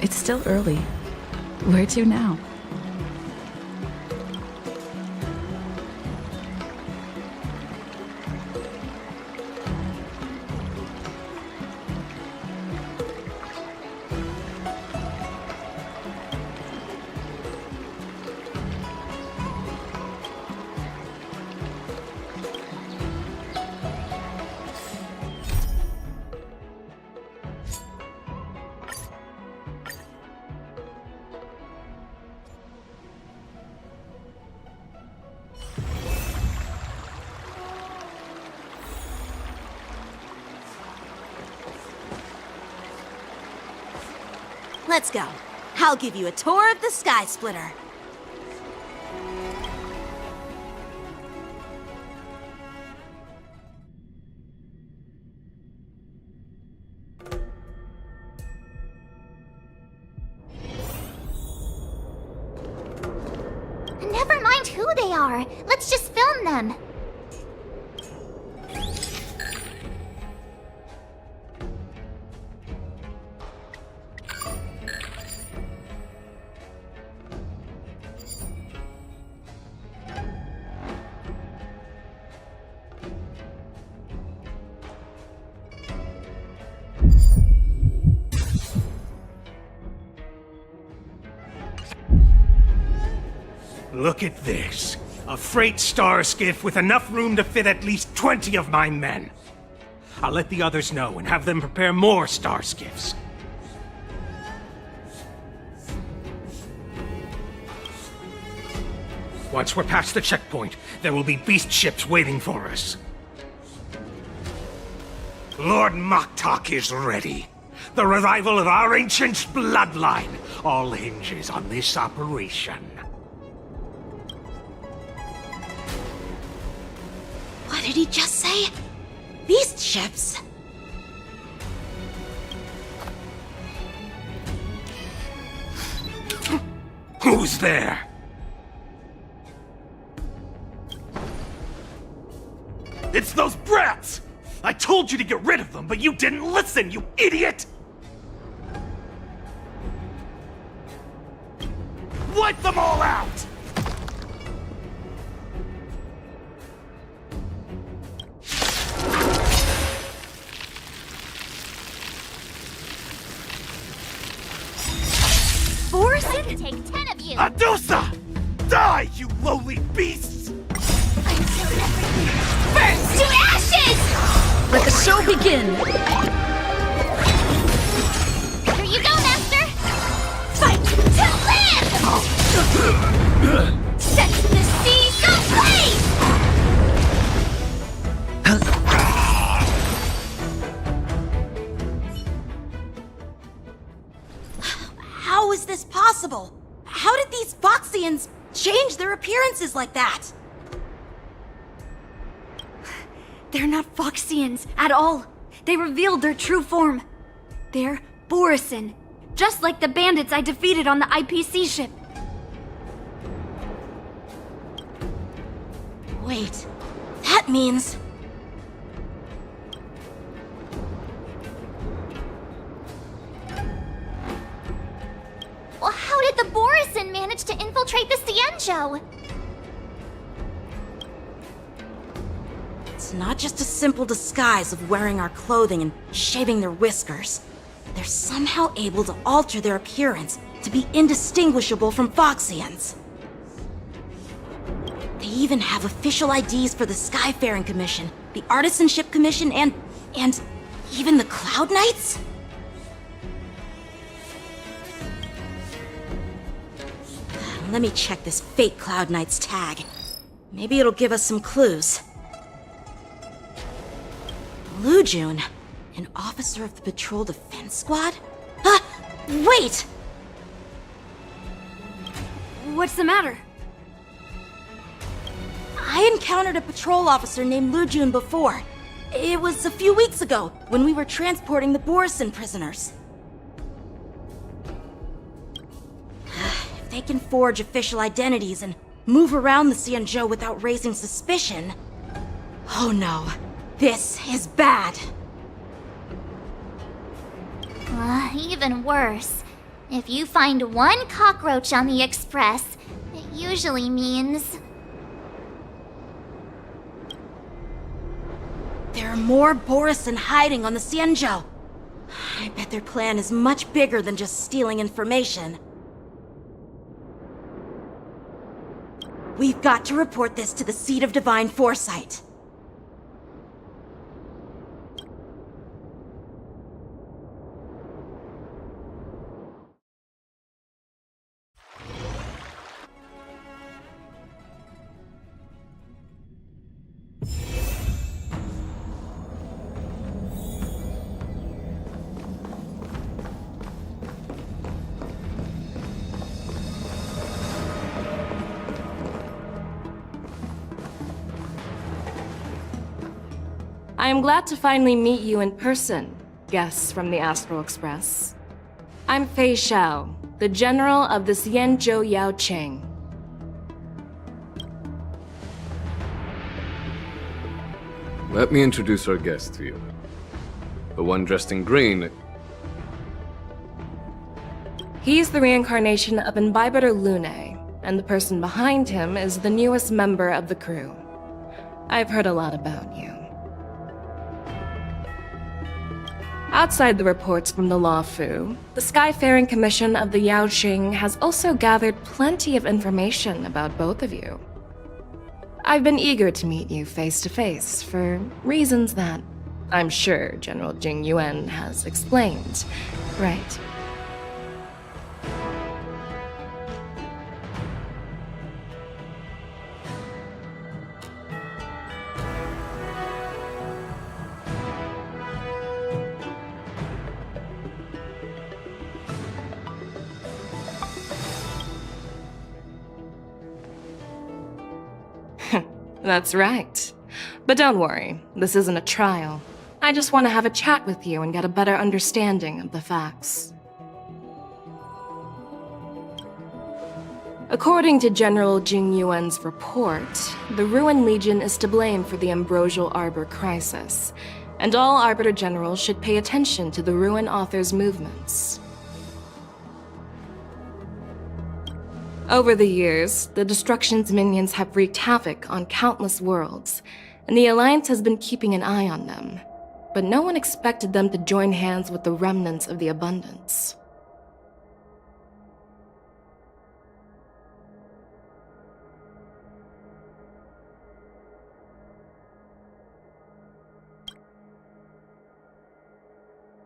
It's still early. Where to now? Let's go. I'll give you a tour of the Sky Splitter. Never mind who they are. Let's just film them. Look at this. A freight star skiff with enough room to fit at least 20 of my men. I'll let the others know and have them prepare more star skiffs. Once we're past the checkpoint, there will be beast ships waiting for us. Lord Moktok is ready. The revival of our ancient bloodline all hinges on this operation. What did he just say? Beast ships? Who's there? It's those brats! I told you to get rid of them, but you didn't listen, you idiot! Wipe them all out! I can take 10 of you. Adusa! Die, you lowly beasts! Until everything burns to ashes! Let the show begin! Here you go, Master! Fight to live! Set the seas ablaze! How is this possible? How did these Foxians change their appearances like that? They're not Foxians at all. They revealed their true form. They're Borisin, just like the bandits I defeated on the IPC ship. Wait, that means... Well, how did the Borisin manage to infiltrate the Xianzhou? It's not just a simple disguise of wearing our clothing and shaving their whiskers. They're somehow able to alter their appearance to be indistinguishable from Foxians. They even have official IDs for the Skyfaring Commission, the Artisanship Commission, and even the Cloud Knights? Let me check this fake Cloud Knight's tag. Maybe it'll give us some clues. Lujun, an officer of the Patrol Defense Squad? Wait! What's the matter? I encountered a patrol officer named Lujun before. It was a few weeks ago, when we were transporting the Borisin prisoners. If they can forge official identities and move around the Xianzhou without raising suspicion... Oh no, this is bad. Even worse. If you find one cockroach on the Express, it usually means... There are more Borisin hiding on the Xianzhou. I bet their plan is much bigger than just stealing information. We've got to report this to the Seat of Divine Foresight. I am glad to finally meet you in person, guests from the Astral Express. I'm Fei Xiao, the General of the Xianzhou Yaoqing. Let me introduce our guest to you. The one dressed in green. He's the reincarnation of Imbibitor Lune, and the person behind him is the newest member of the crew. I've heard a lot about you. Outside the reports from the Luofu, the Skyfaring Commission of the Yaoqing has also gathered plenty of information about both of you. I've been eager to meet you face to face for reasons that I'm sure General Jing Yuan has explained, right? That's right. But don't worry, this isn't a trial. I just want to have a chat with you and get a better understanding of the facts. According to General Jing Yuan's report, the Ruin Legion is to blame for the Ambrosial Arbor crisis, and all Arbiter Generals should pay attention to the Ruin Author's movements. Over the years, the Destruction's minions have wreaked havoc on countless worlds, and the Alliance has been keeping an eye on them. But no one expected them to join hands with the remnants of the Abundance.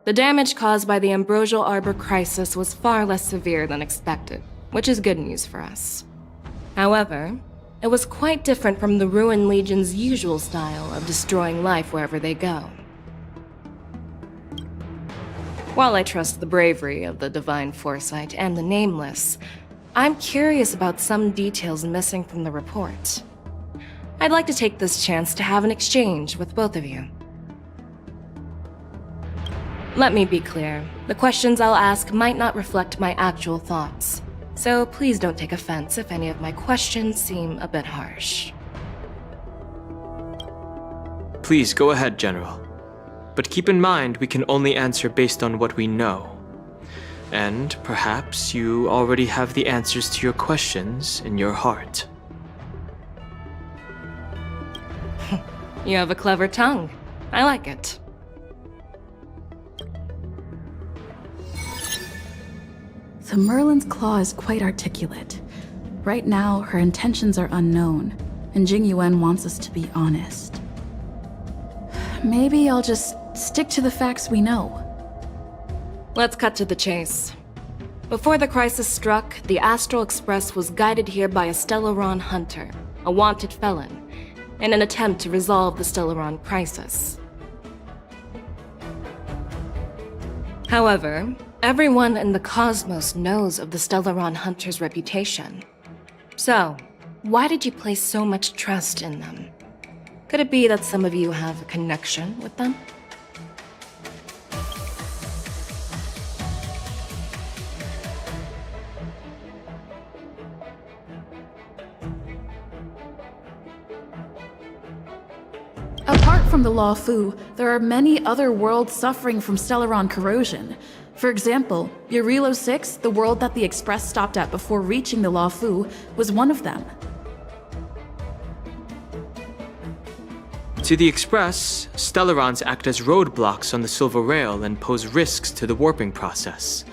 The damage caused by the Ambrosial Arbor crisis was far less severe than expected, which is good news for us. However, it was quite different from the Ruin Legion's usual style of destroying life wherever they go. While I trust the bravery of the Divine Foresight and the Nameless, I'm curious about some details missing from the report. I'd like to take this chance to have an exchange with both of you. Let me be clear, the questions I'll ask might not reflect my actual thoughts. So please don't take offense if any of my questions seem a bit harsh. Please go ahead, General. But keep in mind we can only answer based on what we know. And perhaps you already have the answers to your questions in your heart. You have a clever tongue. I like it. So Merlin's claw is quite articulate. Right now, her intentions are unknown, and Jing Yuan wants us to be honest. Maybe I'll just stick to the facts we know. Let's cut to the chase. Before the crisis struck, the Astral Express was guided here by a Stellaron hunter, a wanted felon, in an attempt to resolve the Stellaron crisis. However, everyone in the cosmos knows of the Stellaron hunter's reputation. So, why did you place so much trust in them? Could it be that some of you have a connection with them? Apart from the Luofu, there are many other worlds suffering from Stellaron corrosion. For example, Eurilo 6, the world that the Express stopped at before reaching the Luofu, was one of them. To the Express, Stellarons act as roadblocks on the Silver Rail and pose risks to the warping process.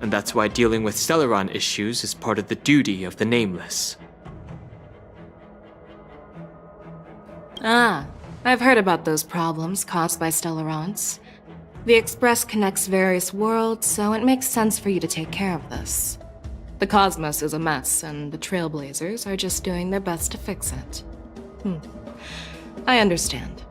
And that's why dealing with Stellaron issues is part of the duty of the Nameless. Ah, I've heard about those problems caused by Stellarons. The Express connects various worlds, so it makes sense for you to take care of this. The cosmos is a mess, and the Trailblazers are just doing their best to fix it. I understand.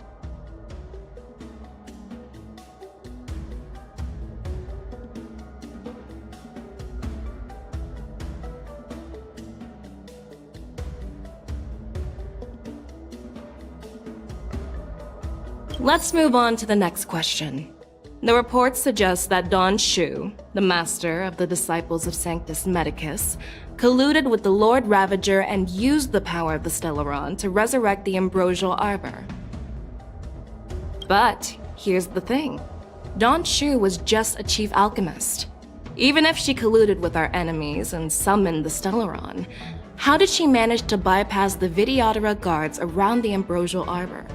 Let's move on to the next question. The reports suggest that Don Shu, the master of the Disciples of Sanctus Medicus, colluded with the Lord Ravager and used the power of the Stellaron to resurrect the Ambrosial Arbor. But here's the thing. Don Shu was just a chief alchemist. Even if she colluded with our enemies and summoned the Stellaron, how did she manage to bypass the Videodora guards around the Ambrosial Arbor?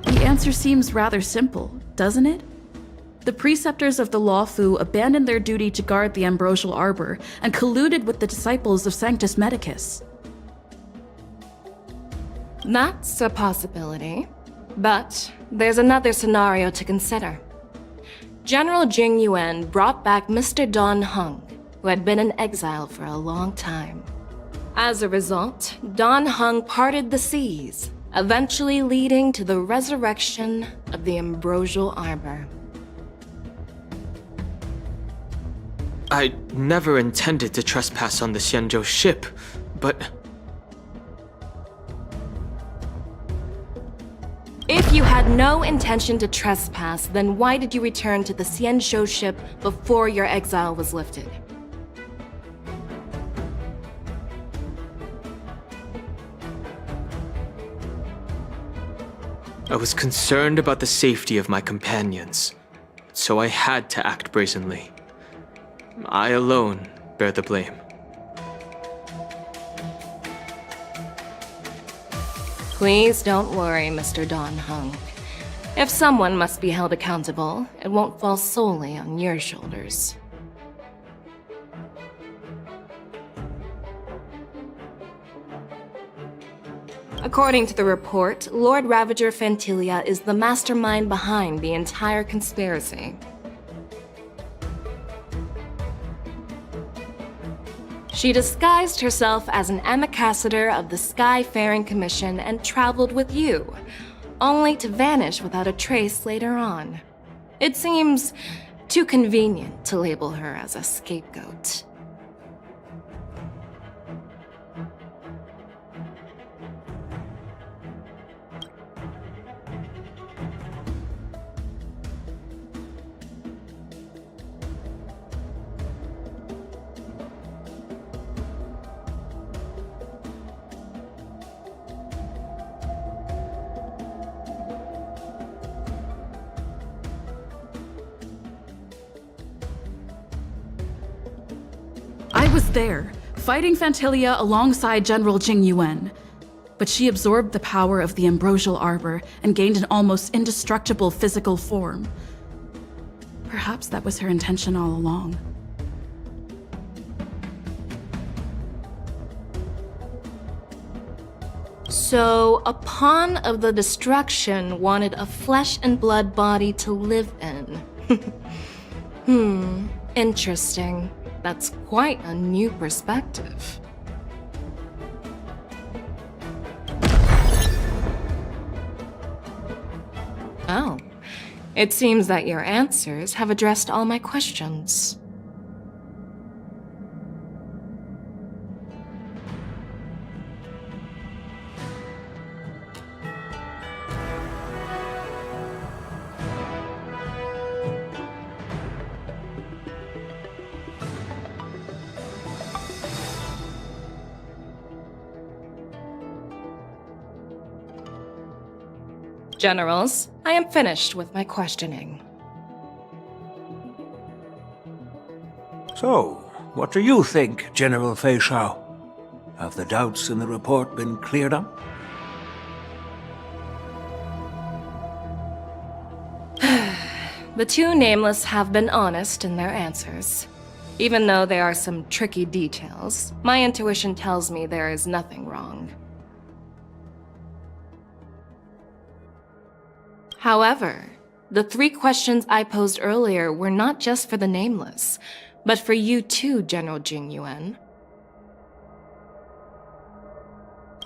The answer seems rather simple, doesn't it? The preceptors of the Luofu abandoned their duty to guard the Ambrosial Arbor and colluded with the disciples of Sanctus Medicus. That's a possibility. But there's another scenario to consider. General Jing Yuan brought back Mr. Don Hung, who had been in exile for a long time. As a result, Don Hung parted the seas, eventually leading to the resurrection of the Ambrosial Arbor. I never intended to trespass on the Xianzhou ship, but... If you had no intention to trespass, then why did you return to the Xianzhou ship before your exile was lifted? I was concerned about the safety of my companions, so I had to act brazenly. I alone bear the blame. Please don't worry, Mr. Don Hung. If someone must be held accountable, it won't fall solely on your shoulders. According to the report, Lord Ravager Fantilia is the mastermind behind the entire conspiracy. She disguised herself as an ambassador of the Skyfaring Commission and traveled with you, only to vanish without a trace later on. It seems too convenient to label her as a scapegoat. I was there, fighting Fantilia alongside General Jing Yuan. but she absorbed the power of the ambrosial arbor and gained an almost indestructible physical form. Perhaps that was her intention all along. So, a pawn of the destruction wanted a flesh and blood body to live in. Interesting. That's quite a new perspective. Oh, it seems that your answers have addressed all my questions. Generals, I am finished with my questioning. So, what do you think, General Fei Shao? Have the doubts in the report been cleared up? The two nameless have been honest in their answers. Even though there are some tricky details, my intuition tells me there is nothing wrong. However, the 3 questions I posed earlier were not just for the nameless, but for you too, General Jing Yuan.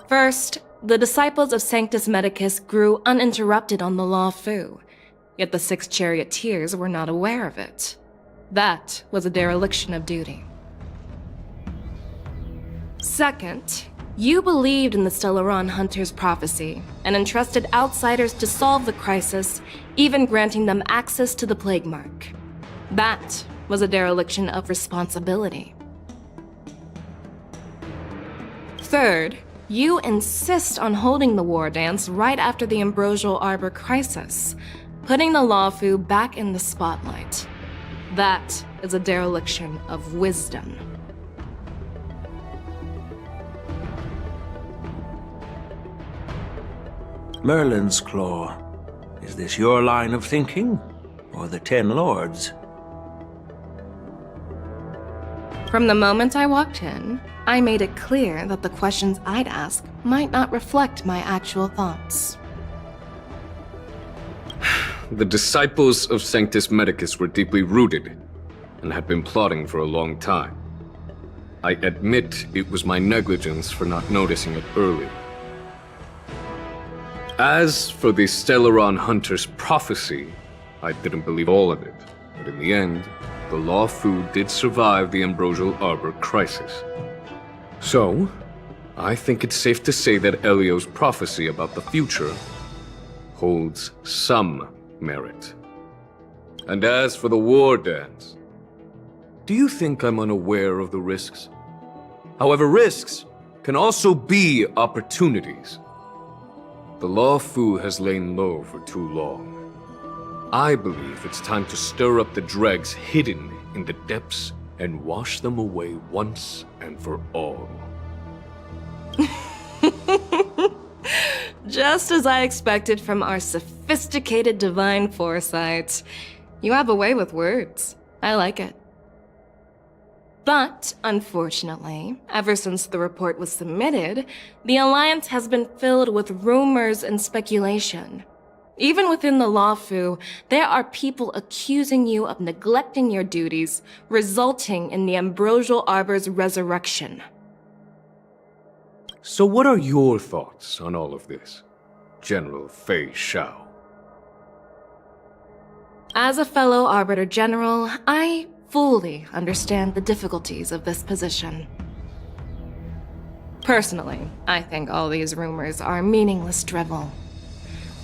First, the disciples of Sanctus Medicus grew uninterrupted on the Luofu, yet the 6 charioteers were not aware of it. That was a dereliction of duty. Second, you believed in the Stellaron Hunter's prophecy and entrusted outsiders to solve the crisis, even granting them access to the Plague Mark. That was a dereliction of responsibility. Third, you insist on holding the Wardance right after the Ambrosial Arbor crisis, putting the Luofu back in the spotlight. That is a dereliction of wisdom. Merlin's Claw. Is this your line of thinking, or the 10 Lords? From the moment I walked in, I made it clear that the questions I'd ask might not reflect my actual thoughts. The disciples of Sanctus Medicus were deeply rooted and had been plotting for a long time. I admit it was my negligence for not noticing it earlier. As for the Stellaron Hunter's prophecy, I didn't believe all of it, but in the end, the Luofu did survive the Ambrosial Arbor crisis. So, I think it's safe to say that Elio's prophecy about the future holds some merit. And as for the Wardance, do you think I'm unaware of the risks? However, risks can also be opportunities. The Luofu has lain low for too long. I believe it's time to stir up the dregs hidden in the depths and wash them away once and for all. Just as I expected from our sophisticated divine foresight. You have a way with words. I like it. But, unfortunately, ever since the report was submitted, the Alliance has been filled with rumors and speculation. Even within the Luofu, there are people accusing you of neglecting your duties, resulting in the Ambrosial Arbor's resurrection. So what are your thoughts on all of this, General Fei Shao? As a fellow Arbiter General, I fully understand the difficulties of this position. Personally, I think all these rumors are meaningless drivel.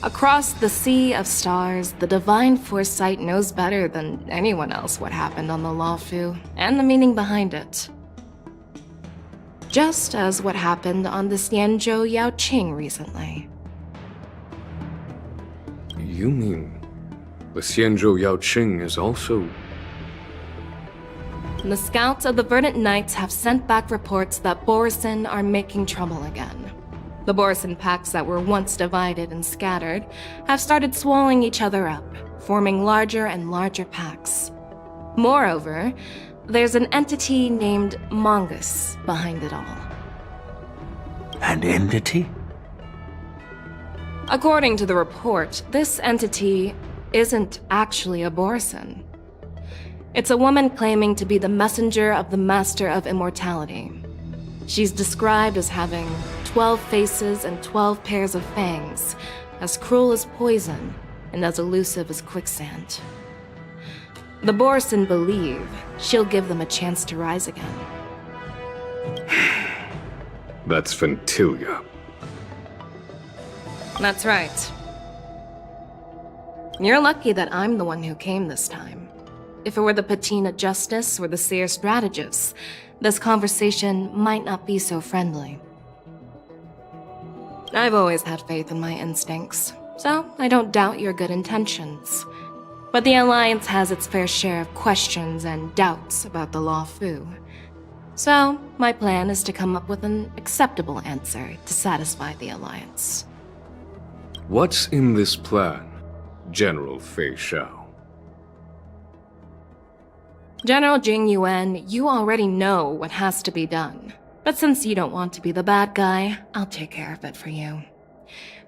Across the sea of stars, the divine foresight knows better than anyone else what happened on the Luofu and the meaning behind it. Just as what happened on the Xianzhou Luofu recently. You mean the Xianzhou Luofu is also... The scouts of the Verdant Knights have sent back reports that Borisin are making trouble again. The Borisin packs that were once divided and scattered have started swallowing each other up, forming larger and larger packs. Moreover, there's an entity named Mongoose behind it all. An entity? According to the report, this entity isn't actually a Borisin. It's a woman claiming to be the messenger of the Master of Immortality. She's described as having 12 faces and 12 pairs of fangs, as cruel as poison, and as elusive as quicksand. The Borisin believe she'll give them a chance to rise again. That's Ventilia. That's right. You're lucky that I'm the one who came this time. If it were the Patina Justice or the Seer Strategist, this conversation might not be so friendly. I've always had faith in my instincts, so I don't doubt your good intentions. But the Alliance has its fair share of questions and doubts about the Luofu. So, my plan is to come up with an acceptable answer to satisfy the Alliance. What's in this plan, General Fei Xiao? General Jing Yuan, you already know what has to be done. But since you don't want to be the bad guy, I'll take care of it for you.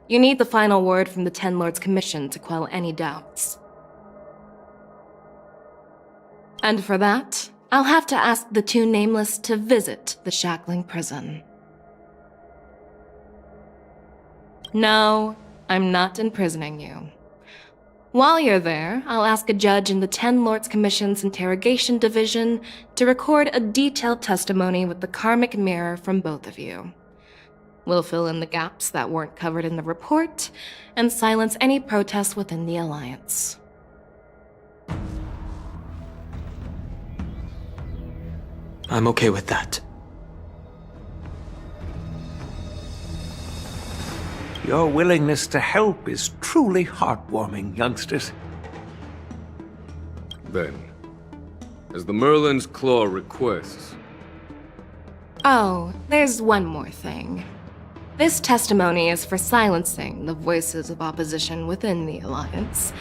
You need the final word from the Ten Lords Commission to quell any doubts. And for that, I'll have to ask the two Nameless to visit the Shackling Prison. No, I'm not imprisoning you. While you're there, I'll ask a judge in the Ten Lords Commission's Interrogation Division to record a detailed testimony with the karmic mirror from both of you. We'll fill in the gaps that weren't covered in the report, and silence any protests within the Alliance. I'm okay with that. Your willingness to help is truly heartwarming, youngsters. Then, as the Merlin's Claw requests... Oh, there's one more thing. This testimony is for silencing the voices of opposition within the Alliance,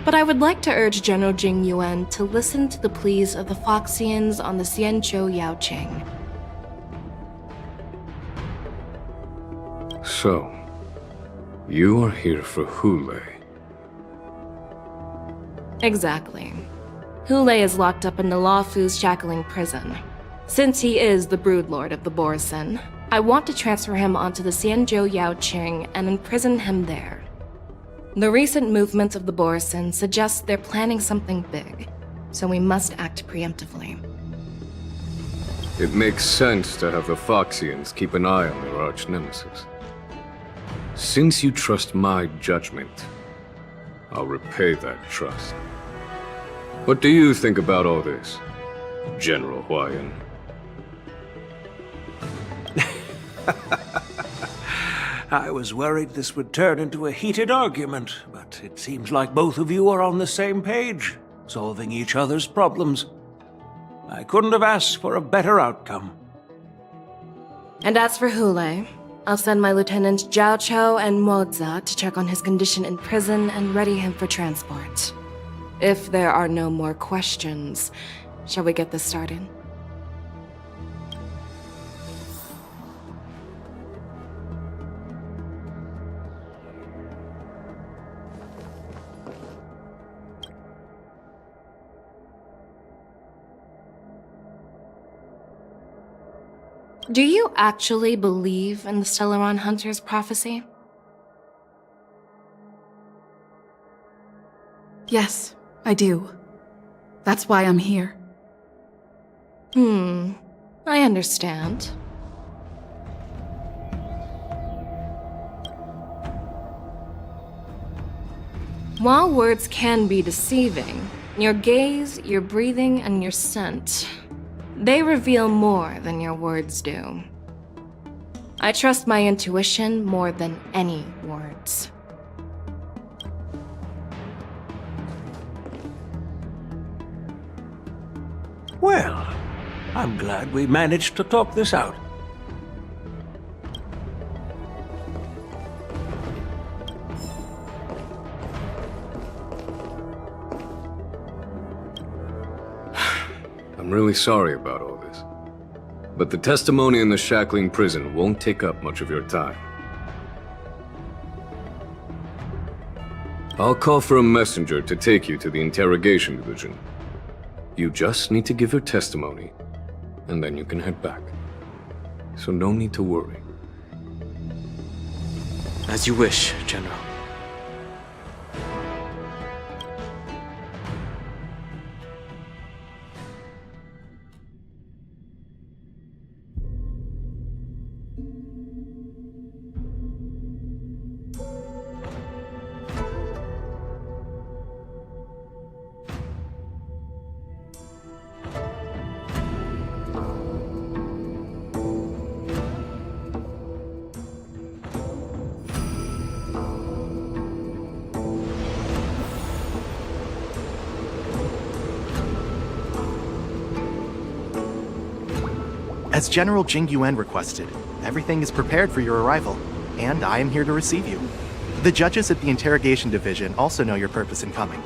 but I would like to urge General Jing Yuan to listen to the pleas of the Foxians on the Xianzhou Yaoqing. So, you are here for Hule. Exactly. Hule is locked up in the Luofu's Shackling Prison. Since he is the Broodlord of the Borisin, I want to transfer him onto the Xianzhou Yaoqing and imprison him there. The recent movements of the Borisin suggest they're planning something big, so we must act preemptively. It makes sense to have the Foxians keep an eye on their arch-nemesis. Since you trust my judgment, I'll repay that trust. What do you think about all this, General Huayan? I was worried this would turn into a heated argument, but it seems like both of you are on the same page, solving each other's problems. I couldn't have asked for a better outcome. And as for Hule, I'll send my lieutenants Zhao Chou and Moza to check on his condition in prison and ready him for transport. If there are no more questions, shall we get this started? Do you actually believe in the Stellaron Hunter's prophecy? Yes, I do. That's why I'm here. I understand. While words can be deceiving, your gaze, your breathing, and your scent, they reveal more than your words do. I trust my intuition more than any words. Well, I'm glad we managed to talk this out. I'm really sorry about all this. But the testimony in the shackling prison won't take up much of your time. I'll call for a messenger to take you to the interrogation division. You just need to give your testimony, and then you can head back. So no need to worry. As you wish, General. As General Jing Yuan requested, everything is prepared for your arrival, and I am here to receive you. The judges at the Interrogation Division also know your purpose in coming.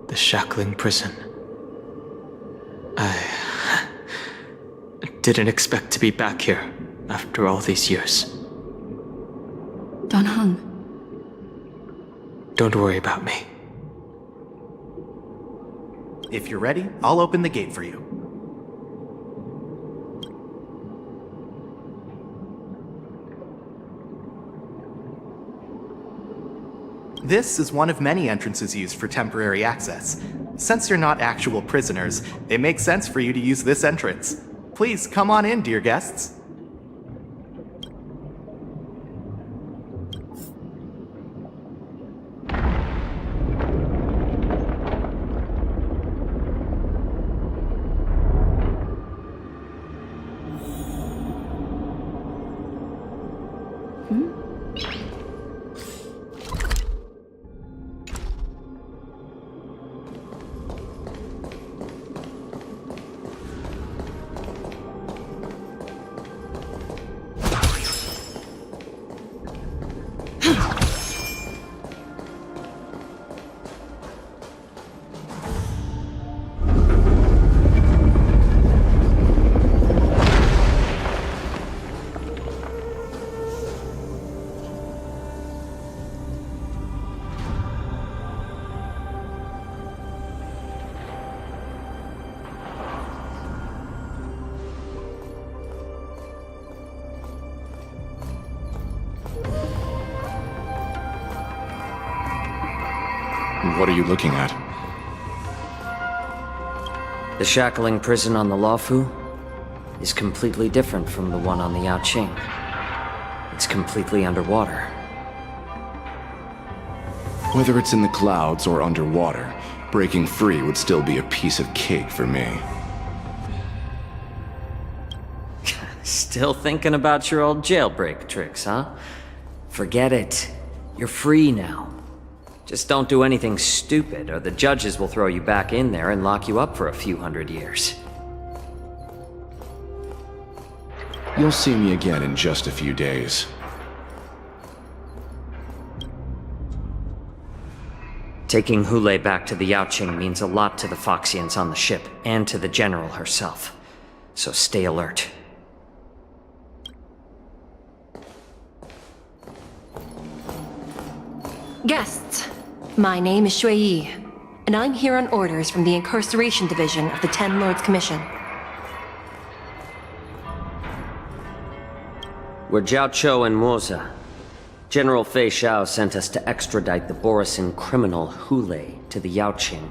The shackling prison. I didn't expect to be back here after all these years. Don Heng. Don't worry about me. If you're ready, I'll open the gate for you. This is one of many entrances used for temporary access. Since you're not actual prisoners, it makes sense for you to use this entrance. Please come on in, dear guests. What are you looking at? The shackling prison on the Luofu is completely different from the one on the Yaoqing. It's completely underwater. Whether it's in the clouds or underwater, breaking free would still be a piece of cake for me. Still thinking about your old jailbreak tricks, huh? Forget it. You're free now. Just don't do anything stupid, or the judges will throw you back in there and lock you up for a few hundred years. You'll see me again in just a few days. Taking Hule back to the Yaoqing means a lot to the Foxians on the ship, and to the General herself. So stay alert. Guests, my name is Shui Yi, and I'm here on orders from the Incarceration Division of the Ten Lords Commission. We're Jiao Cho and Moza. General Fei Xiao sent us to extradite the Borisin criminal Hule to the Yaoqing.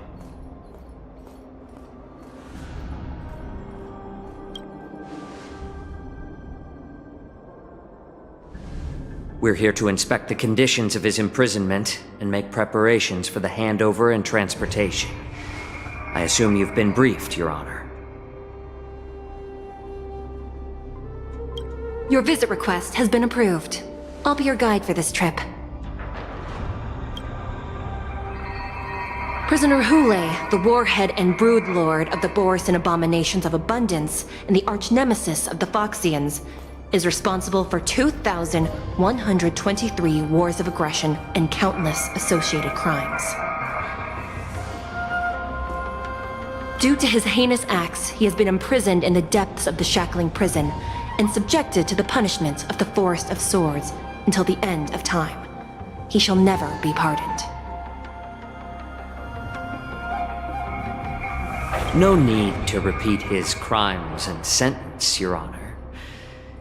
We're here to inspect the conditions of his imprisonment and make preparations for the handover and transportation. I assume you've been briefed, Your Honor. Your visit request has been approved. I'll be your guide for this trip. Prisoner Hule, the warhead and brood lord of the Borisin abominations of abundance and the arch-nemesis of the Foxians, is responsible for 2,123 wars of aggression and countless associated crimes. Due to his heinous acts, he has been imprisoned in the depths of the Shackling prison and subjected to the punishment of the Forest of Swords until the end of time. He shall never be pardoned. No need to repeat his crimes and sentence, Your Honor.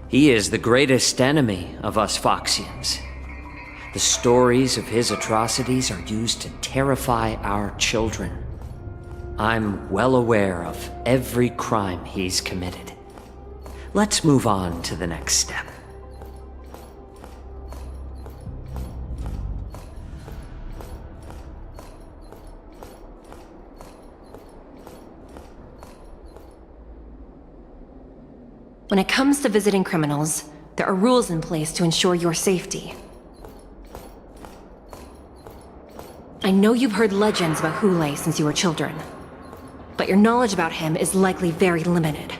He is the greatest enemy of us Foxians. The stories of his atrocities are used to terrify our children. I'm well aware of every crime he's committed. Let's move on to the next step. When it comes to visiting criminals, there are rules in place to ensure your safety. I know you've heard legends about Hule since you were children, but your knowledge about him is likely very limited.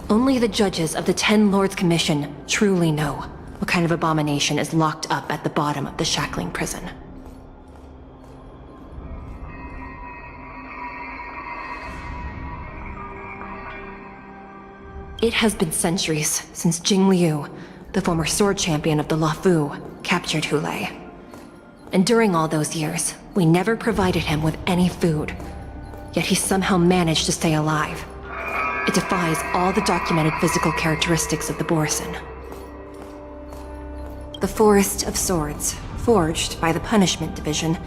Only the judges of the Ten Lords Commission truly know what kind of abomination is locked up at the bottom of the Shackling prison. It has been centuries since Jing Liu, the former sword champion of the Luofu, captured Hule. And during all those years, we never provided him with any food. Yet he somehow managed to stay alive. It defies all the documented physical characteristics of the Borisin. The Forest of Swords, forged by the Punishment Division,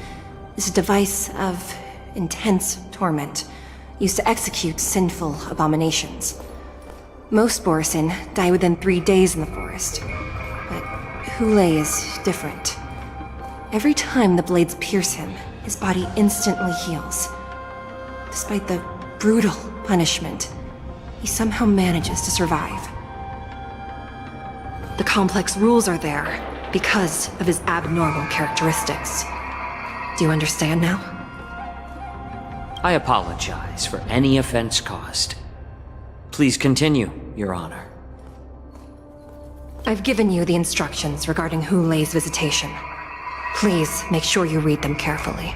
is a device of intense torment, used to execute sinful abominations. Most Borisin die within 3 days in the forest, but Hule is different. Every time the blades pierce him, his body instantly heals. Despite the brutal punishment, he somehow manages to survive. The complex rules are there because of his abnormal characteristics. Do you understand now? I apologize for any offense caused. Please continue, Your Honor. I've given you the instructions regarding Hule's visitation. Please make sure you read them carefully.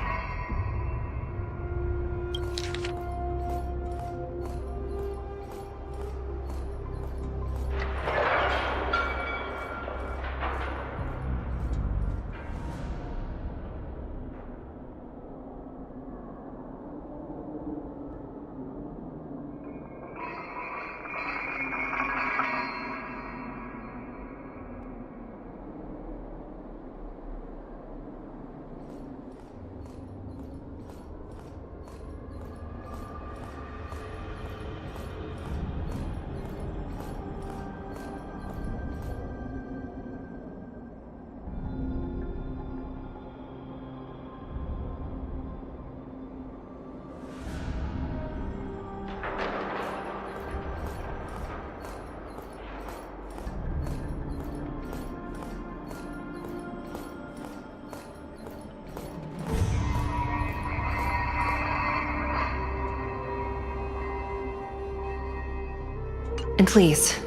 And please,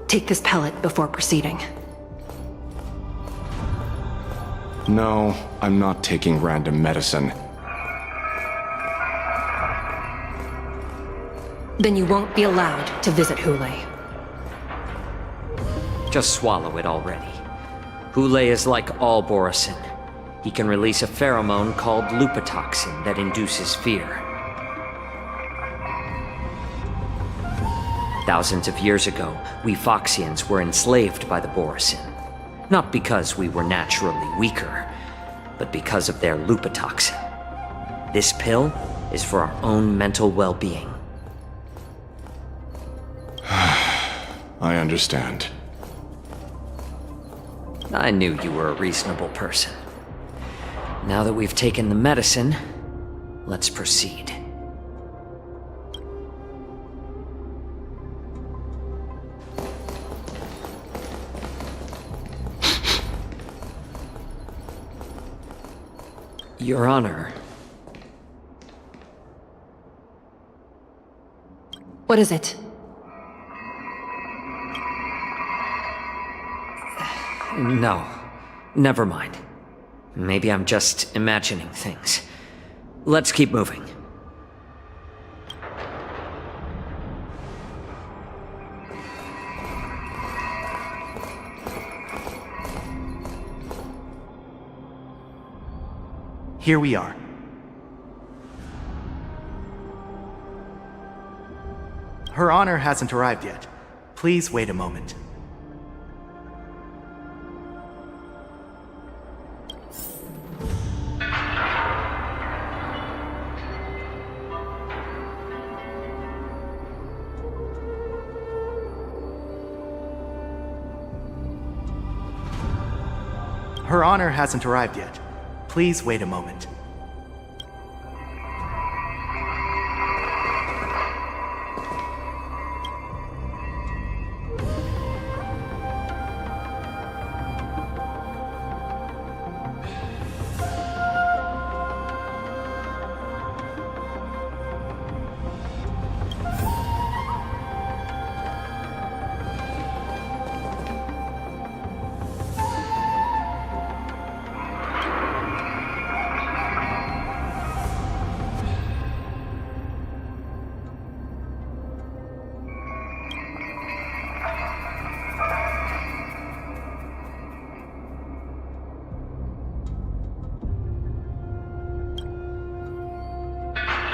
take this pellet before proceeding. No, I'm not taking random medicine. Then you won't be allowed to visit Hule. Just swallow it already. Hule is like all Borisin. He can release a pheromone called lupatoxin that induces fear. Thousands of years ago, we Foxians were enslaved by the Borisin. Not because we were naturally weaker, but because of their lupatoxin. This pill is for our own mental well-being. I understand. I knew you were a reasonable person. Now that we've taken the medicine, let's proceed. Your Honor. What is it? No, never mind. Maybe I'm just imagining things. Let's keep moving. Here we are. Her Honor hasn't arrived yet. Please wait a moment. Her Honor hasn't arrived yet. Please wait a moment.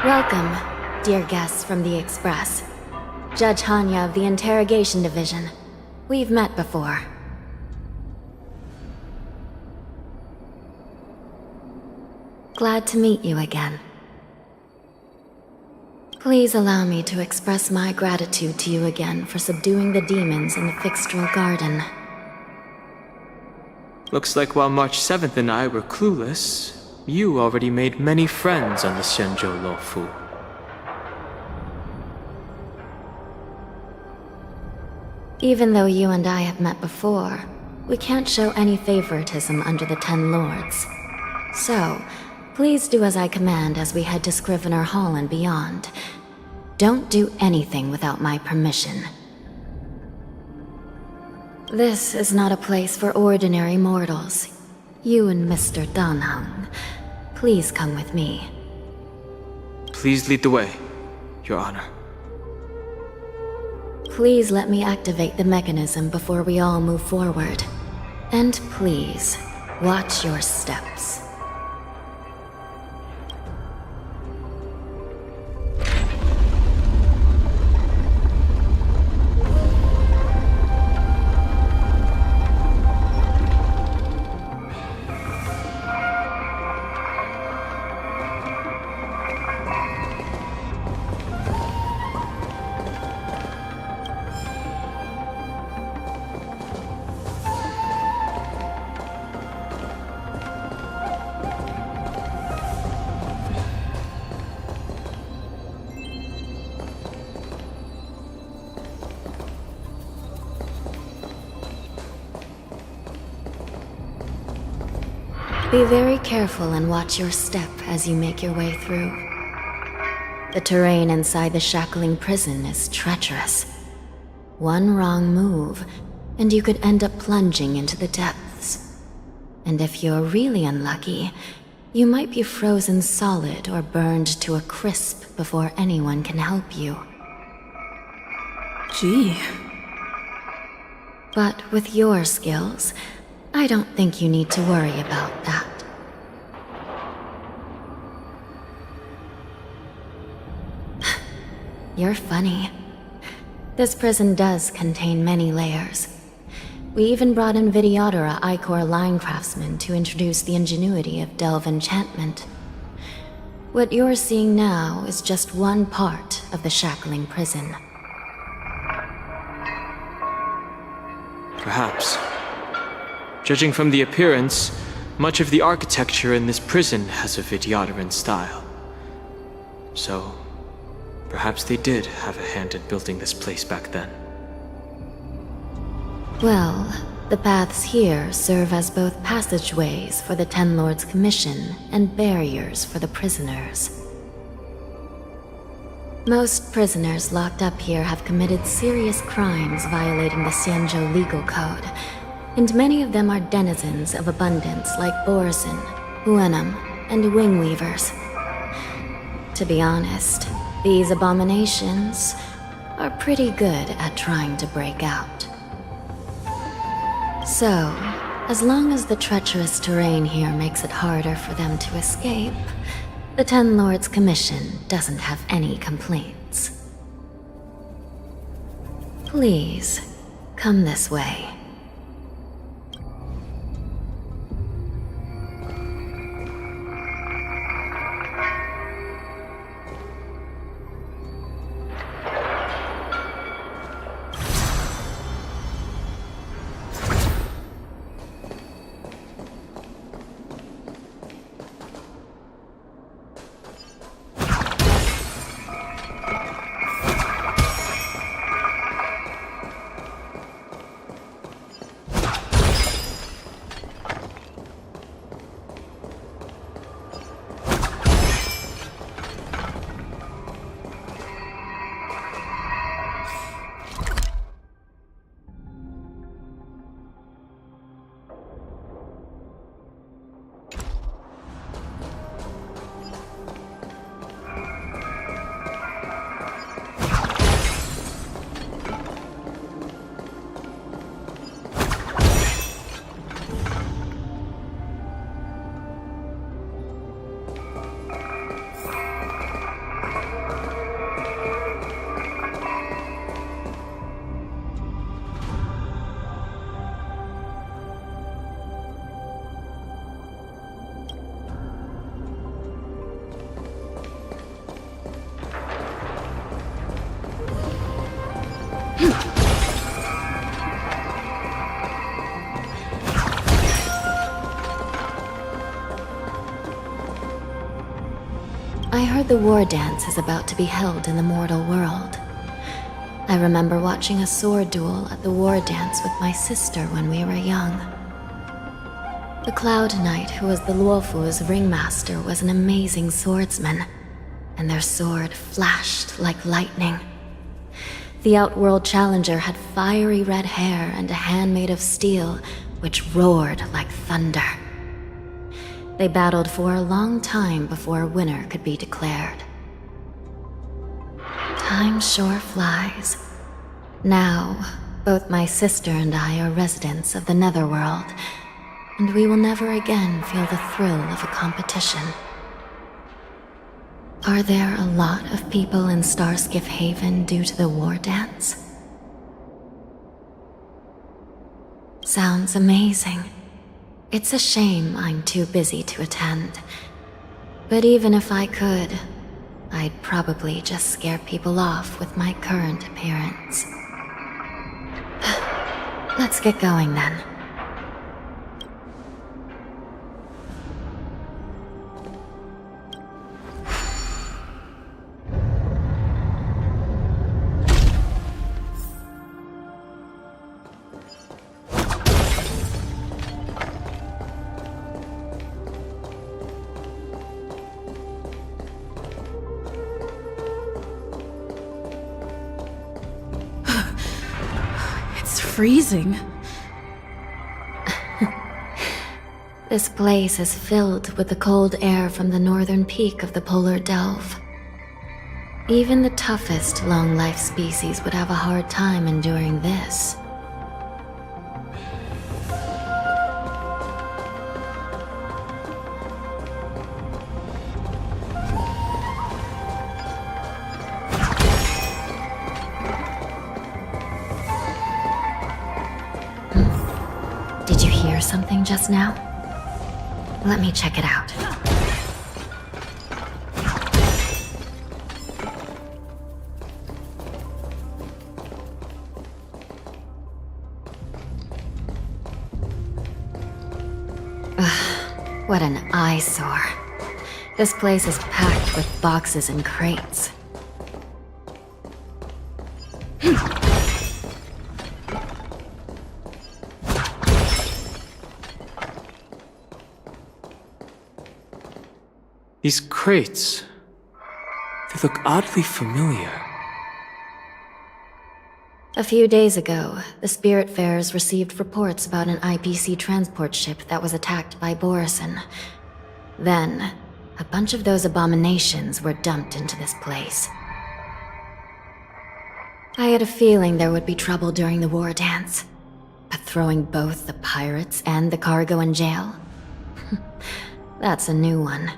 Welcome, dear guests from the Express. Judge Hanya of the Interrogation Division. We've met before. Glad to meet you again. Please allow me to express my gratitude to you again for subduing the demons in the Fixtral Garden. Looks like while March 7th and I were clueless, you already made many friends on the Xianzhou Luofu. Even though you and I have met before, we can't show any favoritism under the Ten Lords. So, please do as I command as we head to Scrivener Hall and beyond. Don't do anything without my permission. This is not a place for ordinary mortals. You and Mr. Danheng, please come with me. Please lead the way, Your Honor. Please let me activate the mechanism before we all move forward. And please, watch your steps. Be very careful and watch your step as you make your way through. The terrain inside the shackling prison is treacherous. One wrong move, and you could end up plunging into the depths. And if you're really unlucky, you might be frozen solid or burned to a crisp before anyone can help you. Gee. But with your skills, I don't think you need to worry about that. You're funny. This prison does contain many layers. We even brought in Videodora Icor line craftsmen to introduce the ingenuity of Delve enchantment. What you're seeing now is just one part of the shackling prison. Perhaps. Judging from the appearance, much of the architecture in this prison has a Vidyadoran style. So, perhaps they did have a hand in building this place back then. Well, the paths here serve as both passageways for the Ten Lords' Commission and barriers for the prisoners. Most prisoners locked up here have committed serious crimes violating the Xianzhou legal code, and many of them are denizens of abundance like Borisin, Huenum, and Wingweavers. To be honest, these abominations are pretty good at trying to break out. So, as long as the treacherous terrain here makes it harder for them to escape, the Ten Lords' Commission doesn't have any complaints. Please, come this way. I heard the Wardance is about to be held in the mortal world. I remember watching a sword duel at the Wardance with my sister when we were young. The Cloud Knight, who was the Luofu's ringmaster, was an amazing swordsman, and their sword flashed like lightning. The Outworld Challenger had fiery red hair and a hand made of steel, which roared like thunder. They battled for a long time before a winner could be declared. Time sure flies. Now, both my sister and I are residents of the Netherworld, and we will never again feel the thrill of a competition. Are there a lot of people in Starskiff Haven due to the Wardance? Sounds amazing. It's a shame I'm too busy to attend. But even if I could, I'd probably just scare people off with my current appearance. Let's get going then. Freezing. This place is filled with the cold air from the northern peak of the polar delve. Even the toughest long-life species would have a hard time enduring this. hear something just now? Let me check it out. Ugh, what an eyesore. This place is packed with boxes and crates. These crates, they look oddly familiar. A few days ago, the Spiritfarers received reports about an IPC transport ship that was attacked by Borison. Then, a bunch of those abominations were dumped into this place. I had a feeling there would be trouble during the Wardance, but throwing both the pirates and the cargo in jail? That's a new one.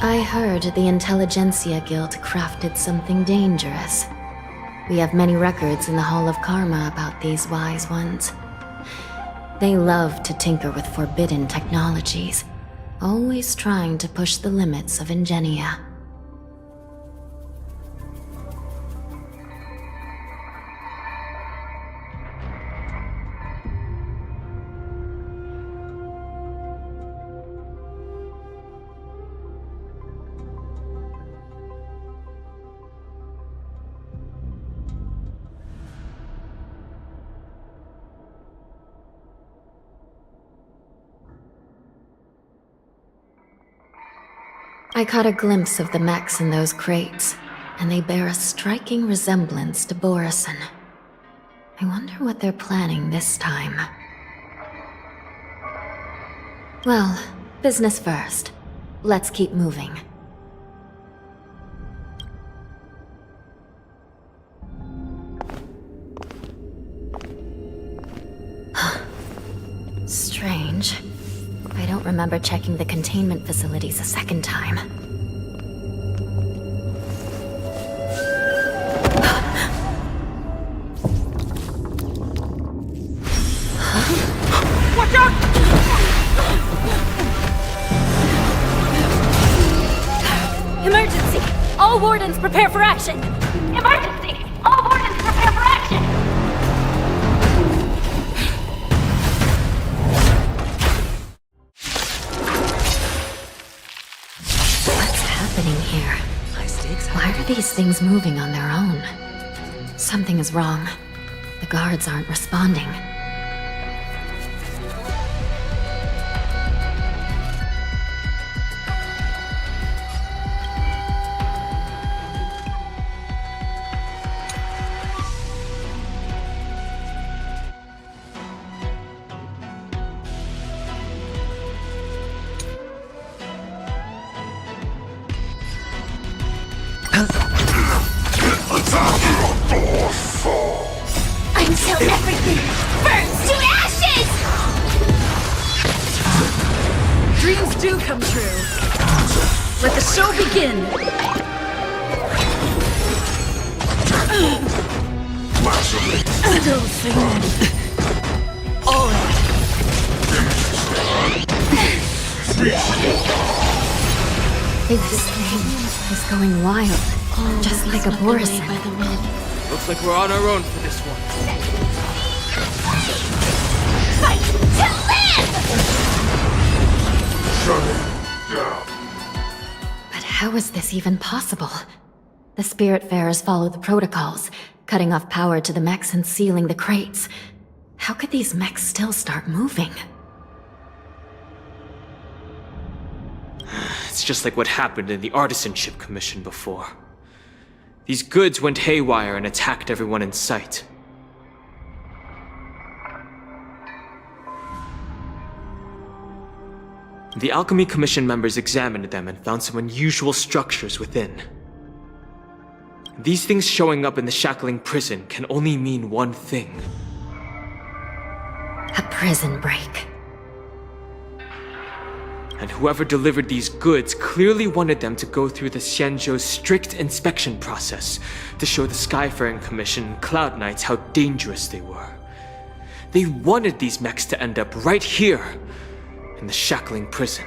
I heard the Intelligentsia Guild crafted something dangerous. We have many records in the Hall of Karma about these wise ones. They love to tinker with forbidden technologies, always trying to push the limits of Ingenia. I caught a glimpse of the mechs in those crates, and they bear a striking resemblance to Borison. I wonder what they're planning this time. Well, business first. Let's keep moving. Strange. I don't remember checking the containment facilities a second time. Watch out! Emergency! All Wardens prepare for action! Emergency! All Wardens prepare for action! Here. Why are these things moving on their own? Something is wrong. The guards aren't responding. Until everything burns to ashes! Dreams do come true. Let the show begin. Still singing. All This thing is going wild, just like a Borison. Looks like we're on our own for this one. Fight to live! Shut it down. But how is this even possible? The Spiritfarers follow the protocols, cutting off power to the mechs and sealing the crates. How could these mechs still start moving? It's just like what happened in the Artisanship Commission before. These goods went haywire and attacked everyone in sight. The Alchemy Commission members examined them and found some unusual structures within. These things showing up in the shackling prison can only mean one thing. A prison break. And whoever delivered these goods clearly wanted them to go through the Xianzhou's strict inspection process to show the Skyfaring Commission and Cloud Knights how dangerous they were. They wanted these mechs to end up right here, in the shackling prison.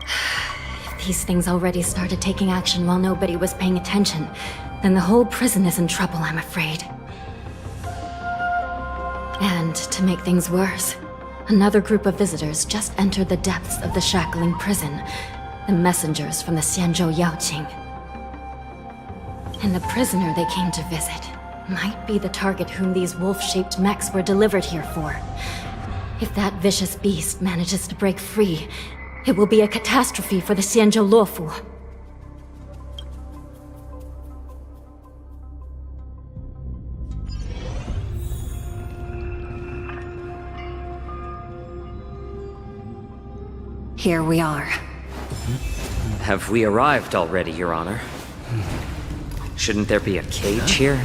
If these things already started taking action while nobody was paying attention, then the whole prison is in trouble, I'm afraid. And to make things worse, another group of visitors just entered the depths of the shackling prison, the messengers from the Xianzhou Yaoqing. And the prisoner they came to visit might be the target whom these wolf-shaped mechs were delivered here for. If that vicious beast manages to break free, it will be a catastrophe for the Xianzhou Luofu. Here we are. Have we arrived already, Your Honor? Shouldn't there be a cage here?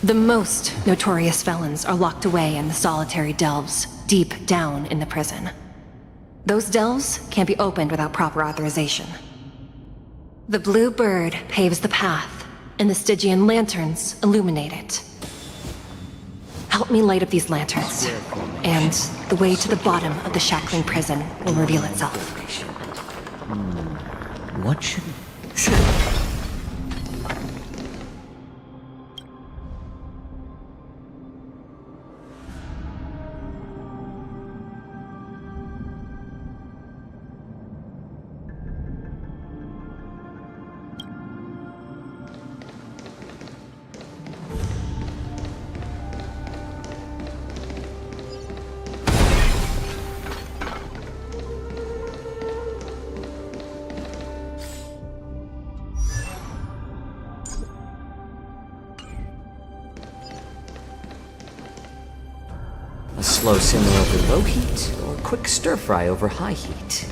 The most notorious felons are locked away in the solitary delves, deep down in the prison. Those delves can't be opened without proper authorization. The blue bird paves the path, and the Stygian lanterns illuminate it. Help me light up these lanterns, and the way to the bottom of the shackling prison will reveal itself. What should... A slow simmer over low heat, or quick stir fry over high heat?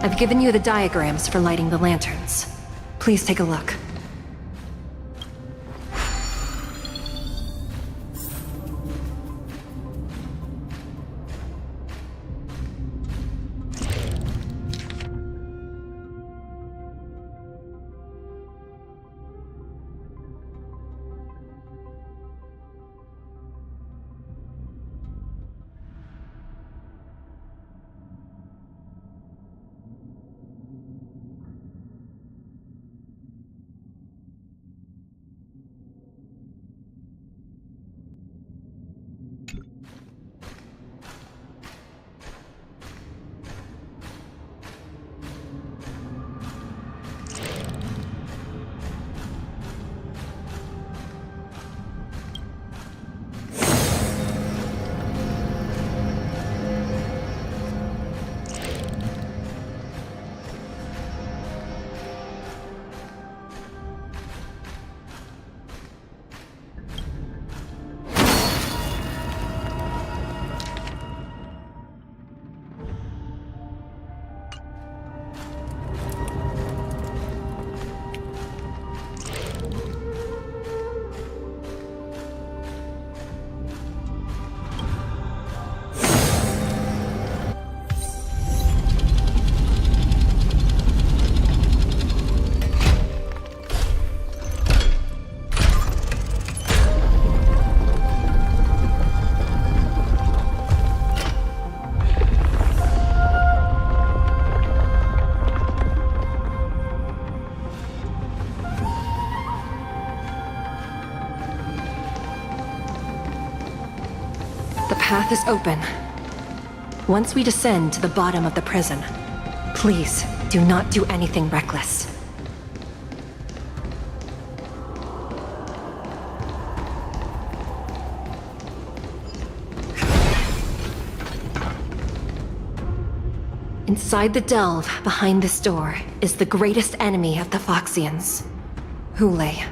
I've given you the diagrams for lighting the lanterns. Please take a look. The path is open. Once we descend to the bottom of the prison, please do not do anything reckless. Inside the delve, behind this door, is the greatest enemy of the Foxians, Hule.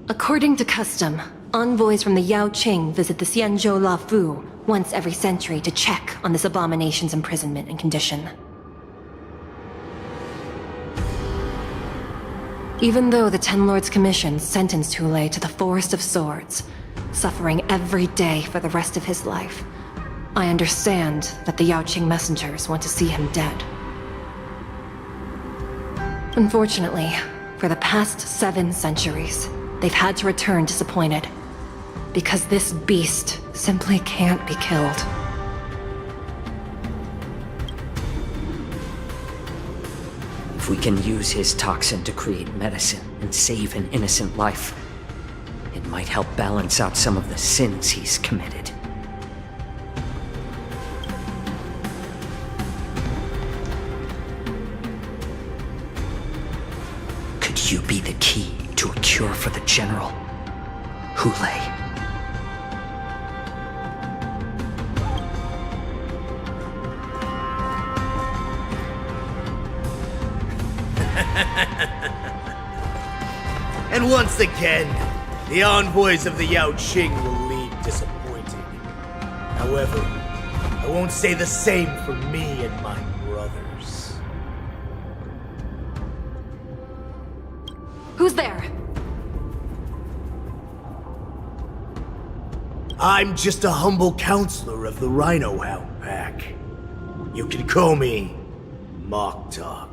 According to custom, envoys from the Yao Qing visit the Xianzhou Luofu once every century to check on this abomination's imprisonment and condition. Even though the Ten Lords Commission sentenced Hule to the Forest of Swords, suffering every day for the rest of his life, I understand that the Yao Qing messengers want to see him dead. Unfortunately, for the past 7 centuries, they've had to return disappointed, because this beast simply can't be killed. If we can use his toxin to create medicine and save an innocent life, it might help balance out some of the sins he's committed. Could you be the key to a cure for the General, Hule? And once again, the envoys of the Yao Qing will leave disappointed. However, I won't say the same for me and my brothers. Who's there? I'm just a humble counselor of the Rhino Hound Pack. You can call me Mock Talk.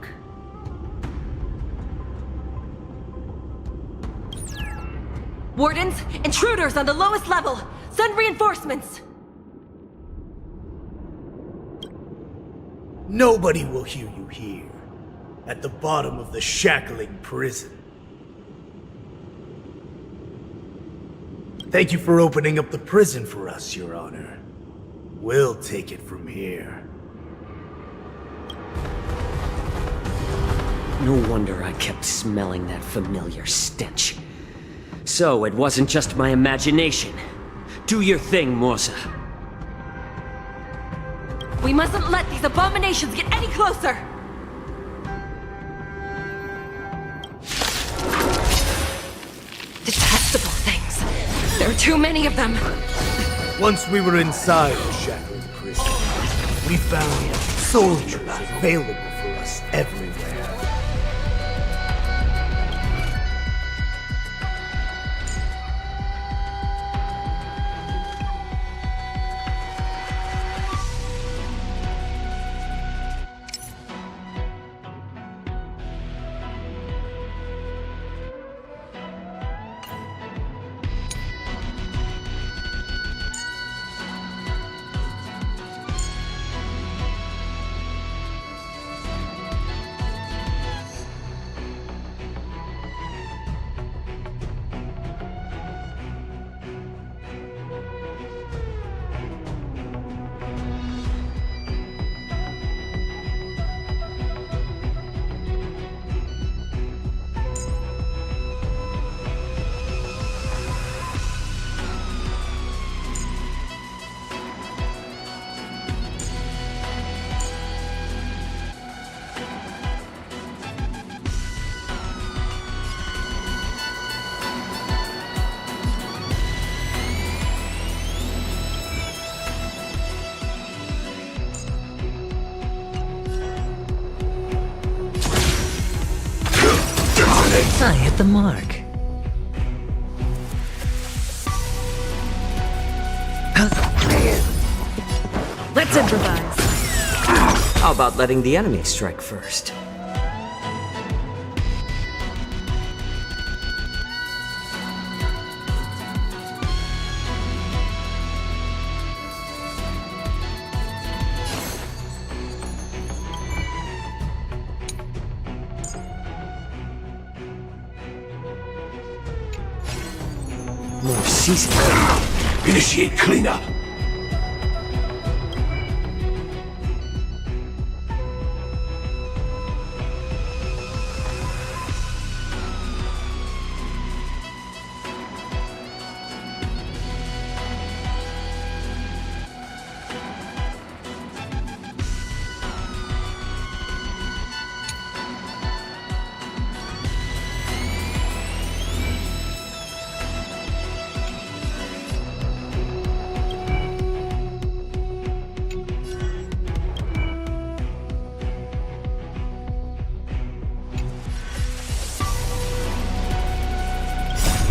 Wardens, intruders on the lowest level! Send reinforcements! Nobody will hear you here, at the bottom of the shackling prison. Thank you for opening up the prison for us, Your Honor. We'll take it from here. No wonder I kept smelling that familiar stench. So, it wasn't just my imagination. Do your thing, Morza. We mustn't let these abominations get any closer! Detestable things. There are too many of them. Once we were inside the shackling prison, we found soldiers available for us everywhere. I hit the mark. Let's improvise. How about letting the enemy strike first? More seasoned. Initiate cleanup.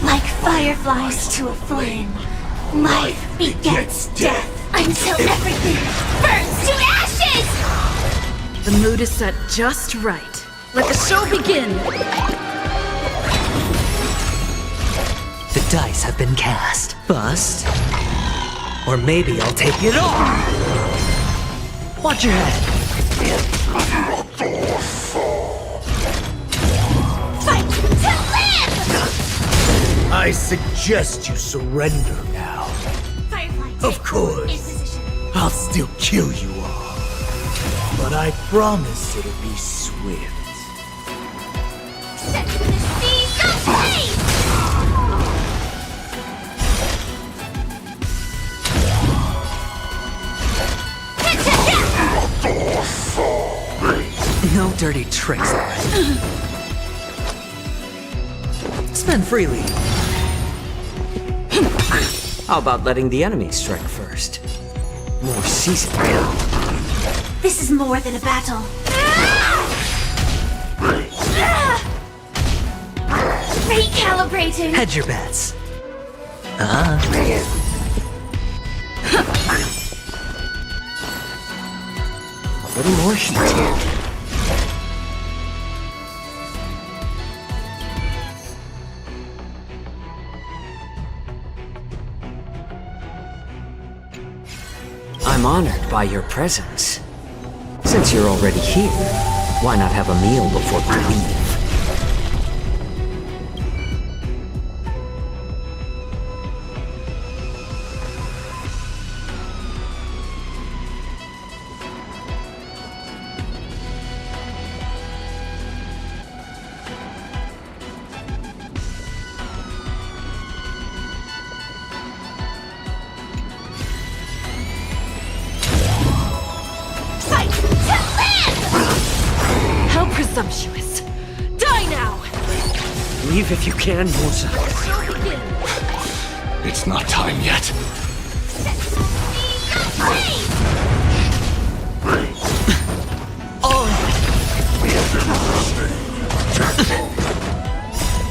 Like fireflies to a flame, life begets death until everything burns to ashes! The mood is set just right. Let the show begin! The dice have been cast. Bust. Or maybe I'll take it all! Watch your head! Fight to live! I suggest you surrender now. Firefly Of course. Inquisition. I'll still kill you all. But I promise it'll be swift. Set to the seas of flame! No dirty tricks, alright? Spend freely. How about letting the enemy strike first? More seasoned. This is more than a battle. Recalibrating. Hedge your bets. A little more heat here. I'm honored by your presence. Since you're already here, why not have a meal before we leave? How presumptuous! Die now! Leave if you can, Musa. Show begin! It's not time yet.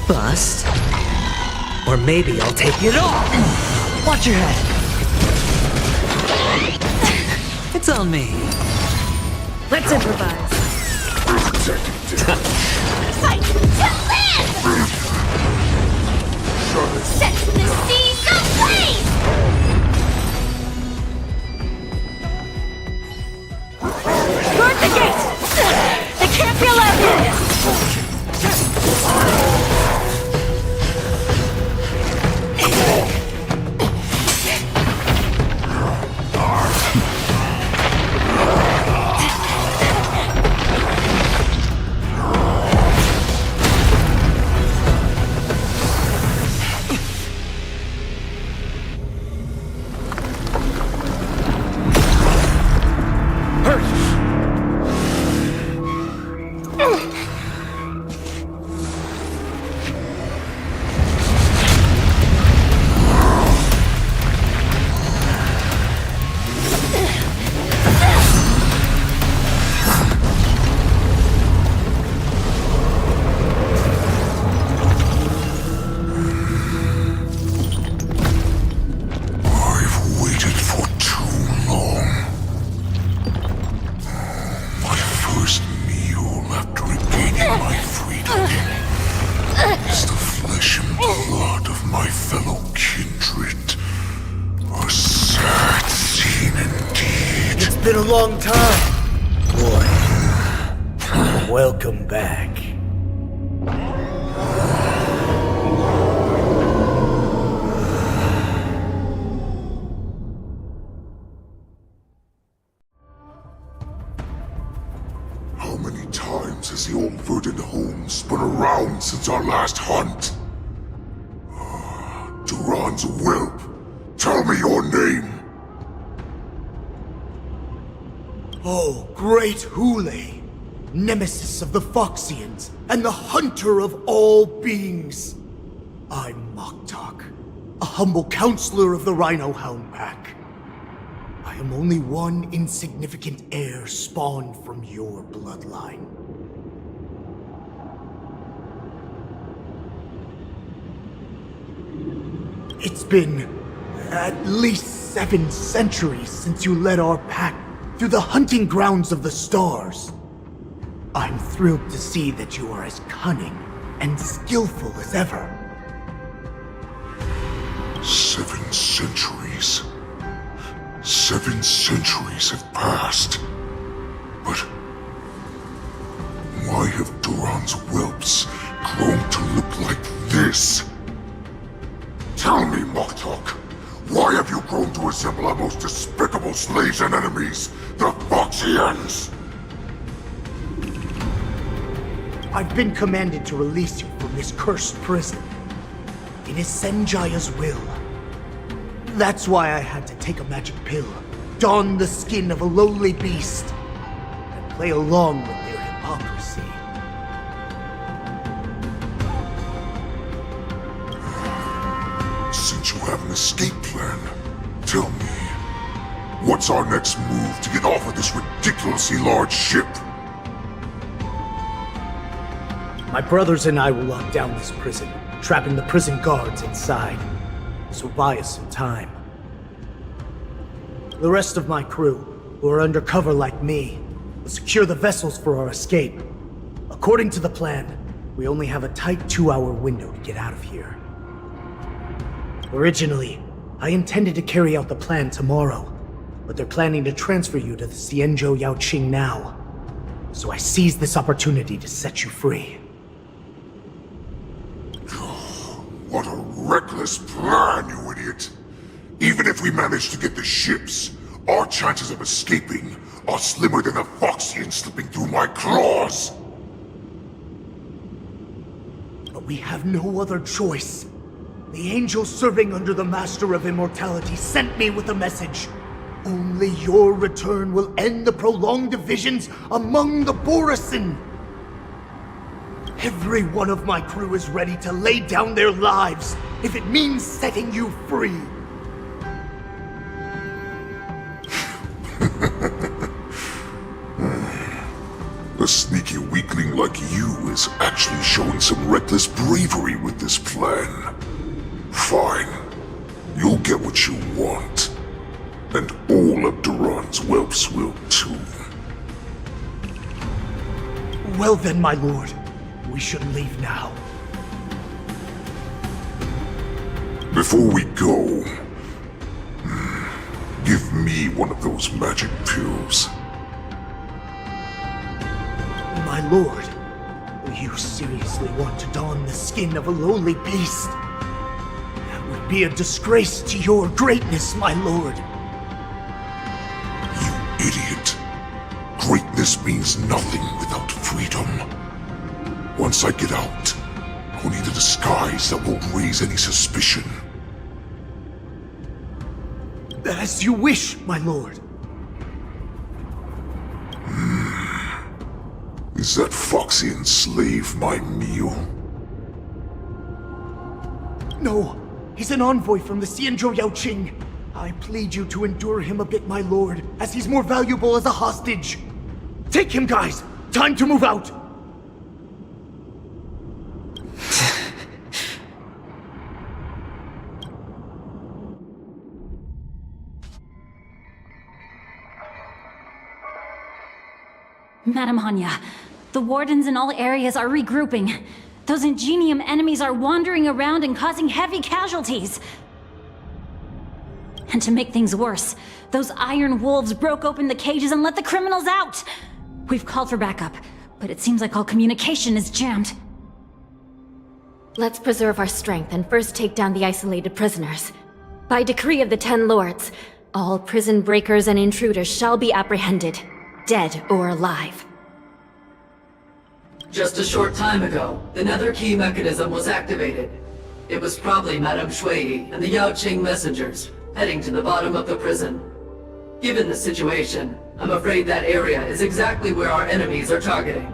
Bust. Or maybe I'll take it all. Watch your head. It's on me. Let's improvise. Fight to live! Set to the seas of flame! Guard the gate! They can't be allowed in! Been a long time. Boy, welcome back. around since our last hunt. Duran's whelp. Tell me your name. Oh, great Hule, nemesis of the Foxians, and the hunter of all beings. I'm Moktok, a humble counselor of the Rhino Hound Pack. I am only one insignificant heir spawned from your bloodline. It's been at least 7 centuries since you led our pack through the hunting grounds of the stars. I'm thrilled to see that you are as cunning and skillful as ever. 7 centuries. 7 centuries have passed. But why have Duran's whelps grown to look like this? Tell me, Moktok, why have you grown to resemble our most despicable slaves and enemies, the Foxians? I've been commanded to release you from this cursed prison. It is Senjaya's will. That's why I had to take a magic pill, don the skin of a lowly beast, and play along with their hypocrisy. Since you have an escape plan, tell me, what's our next move to get off of this ridiculously large ship? My brothers and I will lock down this prison, trapping the prison guards inside. This will buy us some time. The rest of my crew, who are undercover like me, will secure the vessels for our escape. According to the plan, we only have a tight 2-hour window to get out of here. Originally, I intended to carry out the plan tomorrow, but they're planning to transfer you to the Xianzhou Luofu now. So I seized this opportunity to set you free. What a reckless plan, you idiot! Even if we manage to get the ships, our chances of escaping are slimmer than a Foxian slipping through my claws! But we have no other choice. The angel serving under the Master of Immortality sent me with a message. Only your return will end the prolonged divisions among the Borisin. Every one of my crew is ready to lay down their lives if it means setting you free. A sneaky weakling like you is actually showing some reckless bravery with this plan. Fine. You'll get what you want. And all of Duran's whelps will too. Well then, my lord. We should leave now. Before we go, give me one of those magic pills. My lord, will you seriously want to don the skin of a lowly beast? That would be a disgrace to your greatness, my lord. You idiot. Greatness means nothing without freedom. Once I get out, I'll need a disguise that won't raise any suspicion. As you wish, my lord. Is that Foxian slave my meal? No, he's an envoy from the Xianzhou Luofu. I plead you to endure him a bit, my lord, as he's more valuable as a hostage. Take him, guys! Time to move out! Madam Hanya, the Wardens in all areas are regrouping. Those Ingenium enemies are wandering around and causing heavy casualties. And to make things worse, those iron wolves broke open the cages and let the criminals out! We've called for backup, but it seems like all communication is jammed. Let's preserve our strength and first take down the isolated prisoners. By decree of the 10 Lords, all prison breakers and intruders shall be apprehended, dead or alive. Just a short time ago, the nether key mechanism was activated. It was probably Madame Shui and the Yaoqing messengers, heading to the bottom of the prison. Given the situation, I'm afraid that area is exactly where our enemies are targeting.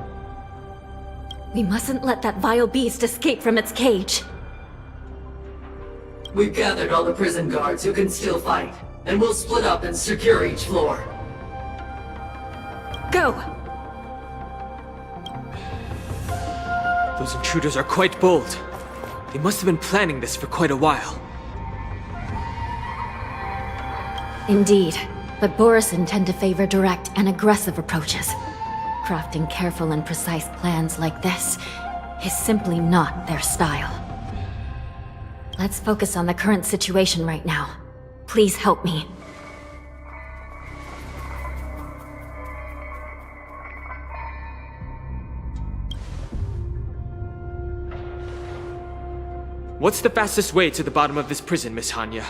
We mustn't let that vile beast escape from its cage. We've gathered all the prison guards who can still fight, and we'll split up and secure each floor. Go! Those intruders are quite bold. They must have been planning this for quite a while. Indeed, but Borison tend to favor direct and aggressive approaches. Crafting careful and precise plans like this is simply not their style. Let's focus on the current situation right now. Please help me. What's the fastest way to the bottom of this prison, Miss Hanya?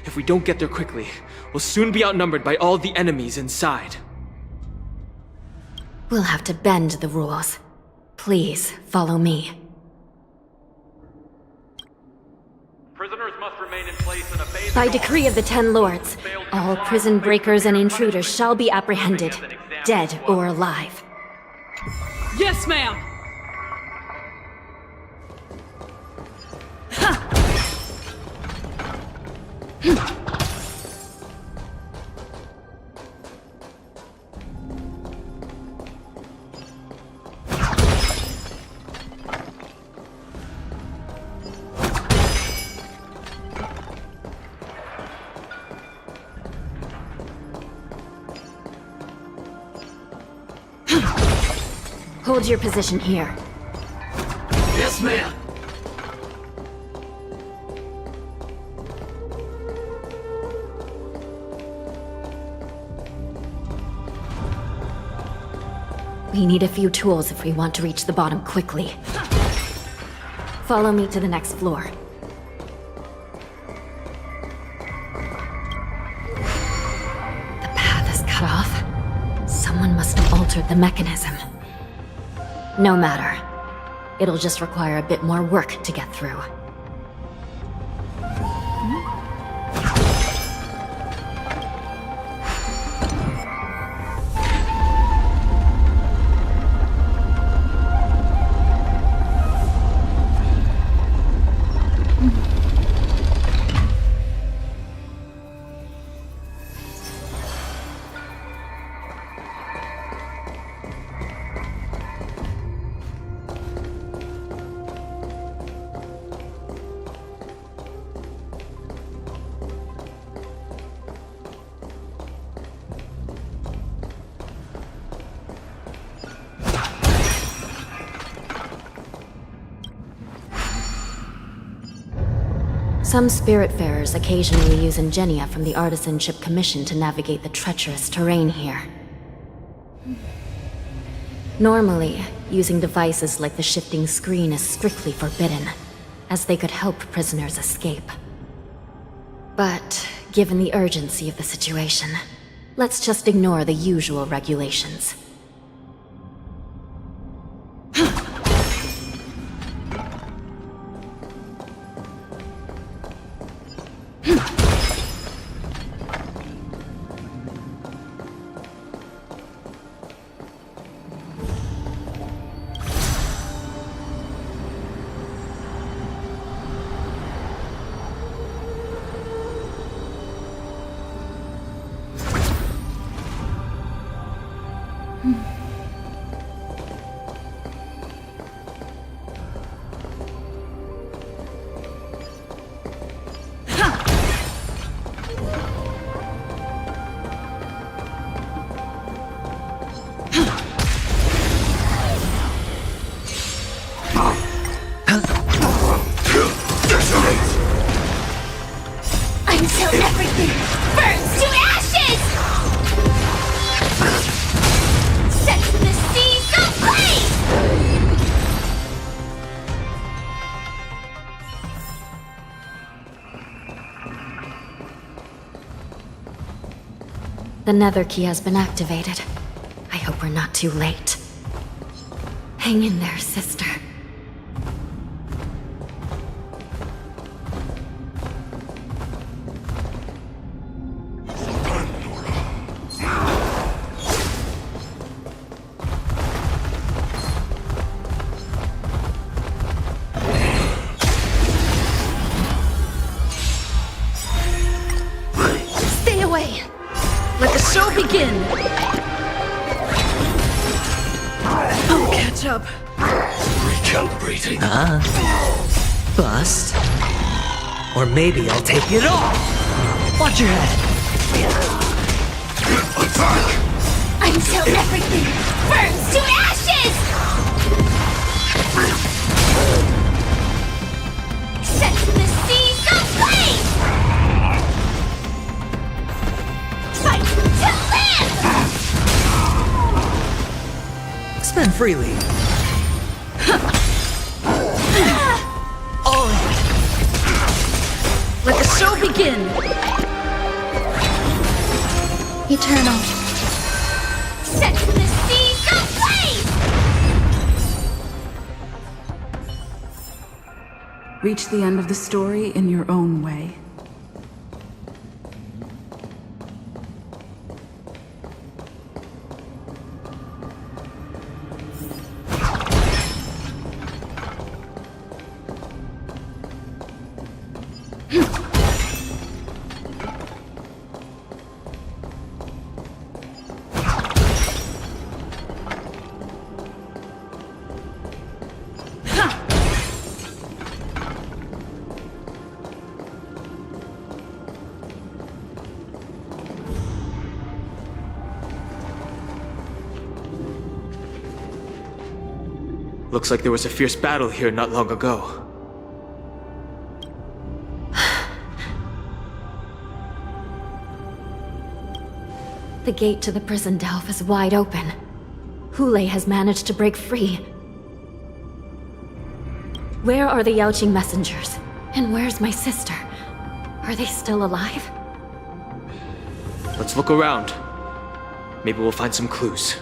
If we don't get there quickly, we'll soon be outnumbered by all the enemies inside. We'll have to bend the rules. Please, follow me. Prisoners must remain in place in a phase. By decree of the Ten Lords, all prison breakers and intruders shall be apprehended, dead or alive. Yes, ma'am! Hold your position here. Yes, ma'am! We need a few tools if we want to reach the bottom quickly. Follow me to the next floor. The path is cut off. Someone must have altered the mechanism. No matter. It'll just require a bit more work to get through. Some Spiritfarers occasionally use ingenia from the Artisanship Commission to navigate the treacherous terrain here. Normally, using devices like the shifting screen is strictly forbidden, as they could help prisoners escape. But, given the urgency of the situation, let's just ignore the usual regulations. Until everything burns to ashes! Sets the seas ablaze! The nether key has been activated. I hope we're not too late. Hang in there, sister. Stay away! Let the show begin! I'll catch up. Recalibrating. Bust. Or maybe I'll take it all! Watch your head! Attack! Until everything burns to ashes! Set the seas ablaze! Fight to live! Spend freely. Let the show begin! Eternal. Set the seas ablaze! Reach the end of the story in your own way. Looks like there was a fierce battle here not long ago. The gate to the prison delve is wide open. Hule has managed to break free. Where are the Yaoqing messengers? And where's my sister? Are they still alive? Let's look around. Maybe we'll find some clues.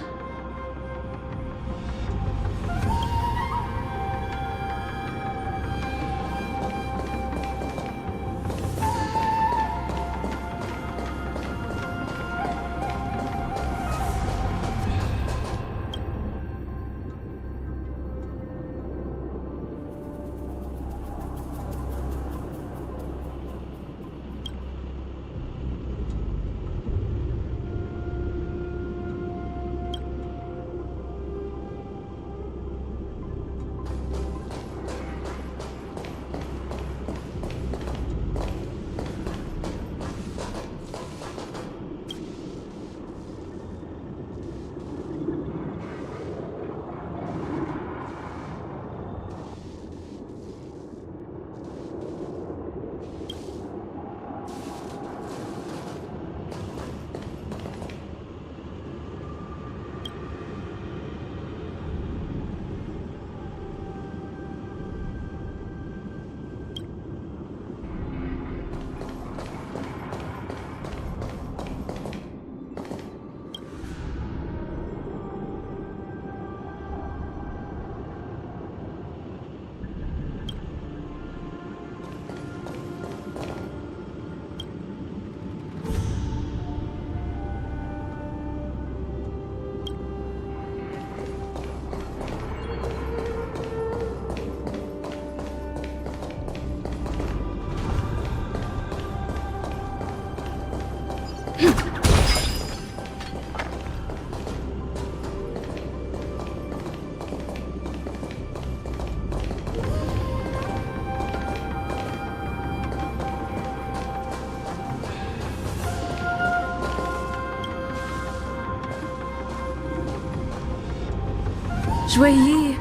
Shui Yi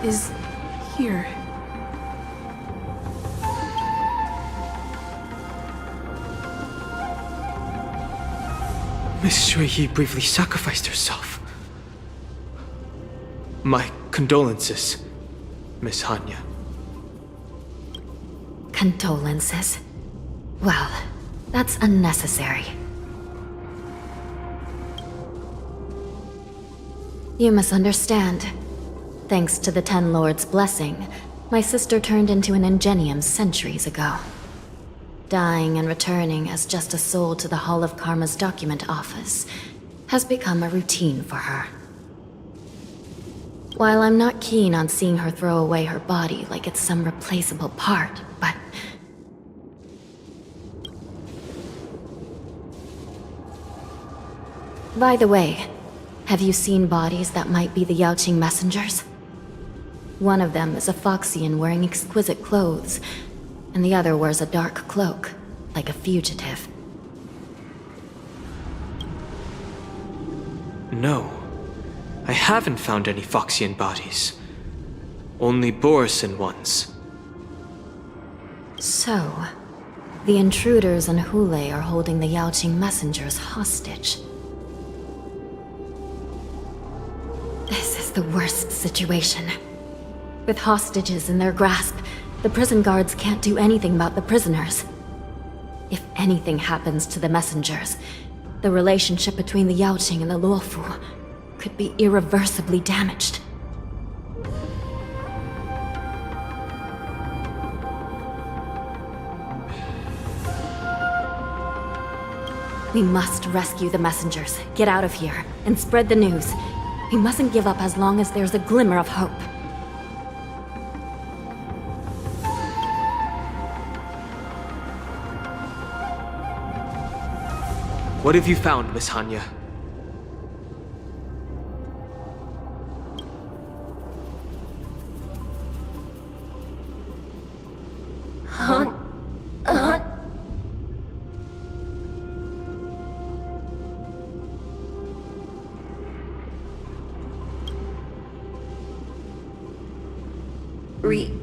is here. Miss Shui Yi briefly sacrificed herself. My condolences, Miss Hanya. Condolences? Well, that's unnecessary. You misunderstand. Thanks to the Ten Lords' blessing, my sister turned into an Ingenium centuries ago. Dying and returning as just a soul to the Hall of Karma's document office has become a routine for her. While I'm not keen on seeing her throw away her body like it's some replaceable part, but... By the way, have you seen bodies that might be the Yaoqing messengers? One of them is a Foxian wearing exquisite clothes, and the other wears a dark cloak, like a fugitive. No. I haven't found any Foxian bodies. Only Borisin ones. So, the intruders and Hule are holding the Yaoqing messengers hostage. This is the worst situation. With hostages in their grasp, the prison guards can't do anything about the prisoners. If anything happens to the messengers, the relationship between the Yaoqing and the Luofu could be irreversibly damaged. We must rescue the messengers, get out of here, and spread the news. We mustn't give up as long as there's a glimmer of hope. What have you found, Miss Hanya?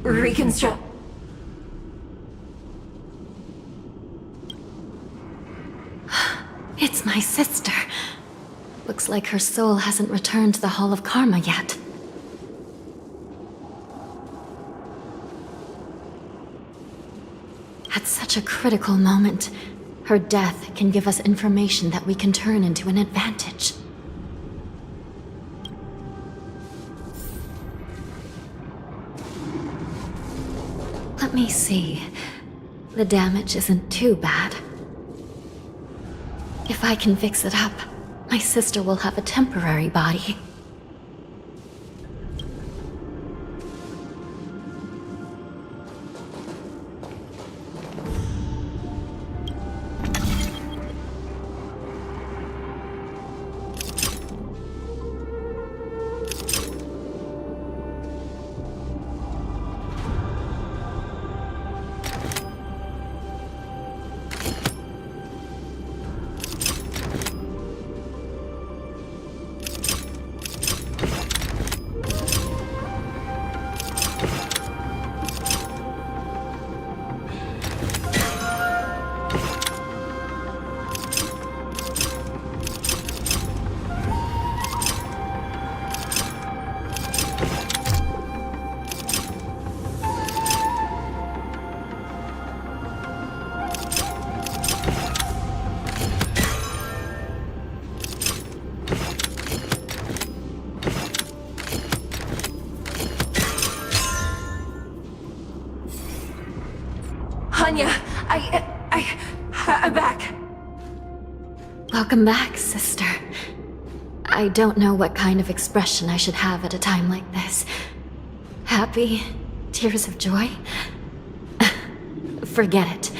Reconstruct. It's my sister. Looks like her soul hasn't returned to the Hall of Karma yet. At such a critical moment, her death can give us information that we can turn into an advantage. Let me see. The damage isn't too bad. If I can fix it up, my sister will have a temporary body. Hanya, I'm back. Welcome back, sister. I don't know what kind of expression I should have at a time like this. Happy? Tears of joy? Forget it.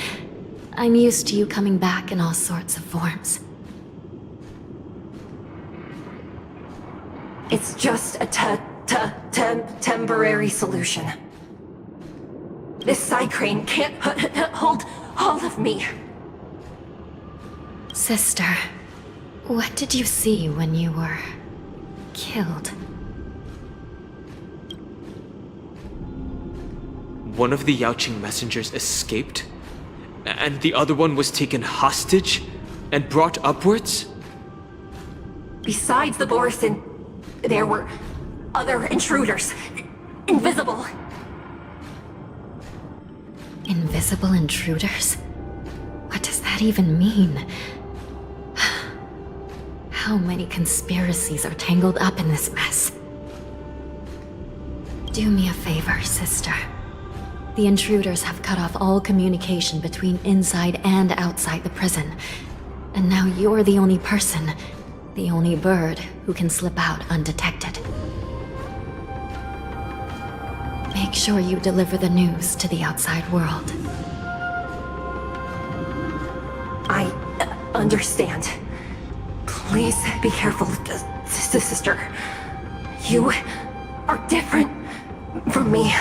I'm used to you coming back in all sorts of forms. It's just a temporary solution. This Psycrane can't hold all of me. Sister, what did you see when you were killed? One of the Yaoqing messengers escaped, and the other one was taken hostage and brought upwards? Besides the Borisin, there were other intruders. Invisible. Invisible intruders? What does that even mean? How many conspiracies are tangled up in this mess? Do me a favor, sister. The intruders have cut off all communication between inside and outside the prison. And now you're the only person, the only bird, who can slip out undetected. Make sure you deliver the news to the outside world. I understand. Please be careful, sister. You are different from me.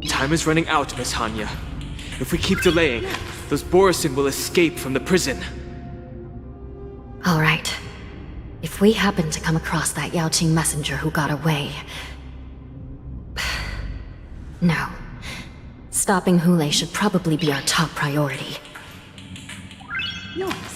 Time is running out, Miss Hanya. If we keep delaying, those Borisin will escape from the prison. All right. If we happen to come across that Yaoqing messenger who got away... No. Stopping Hule should probably be our top priority. Nice.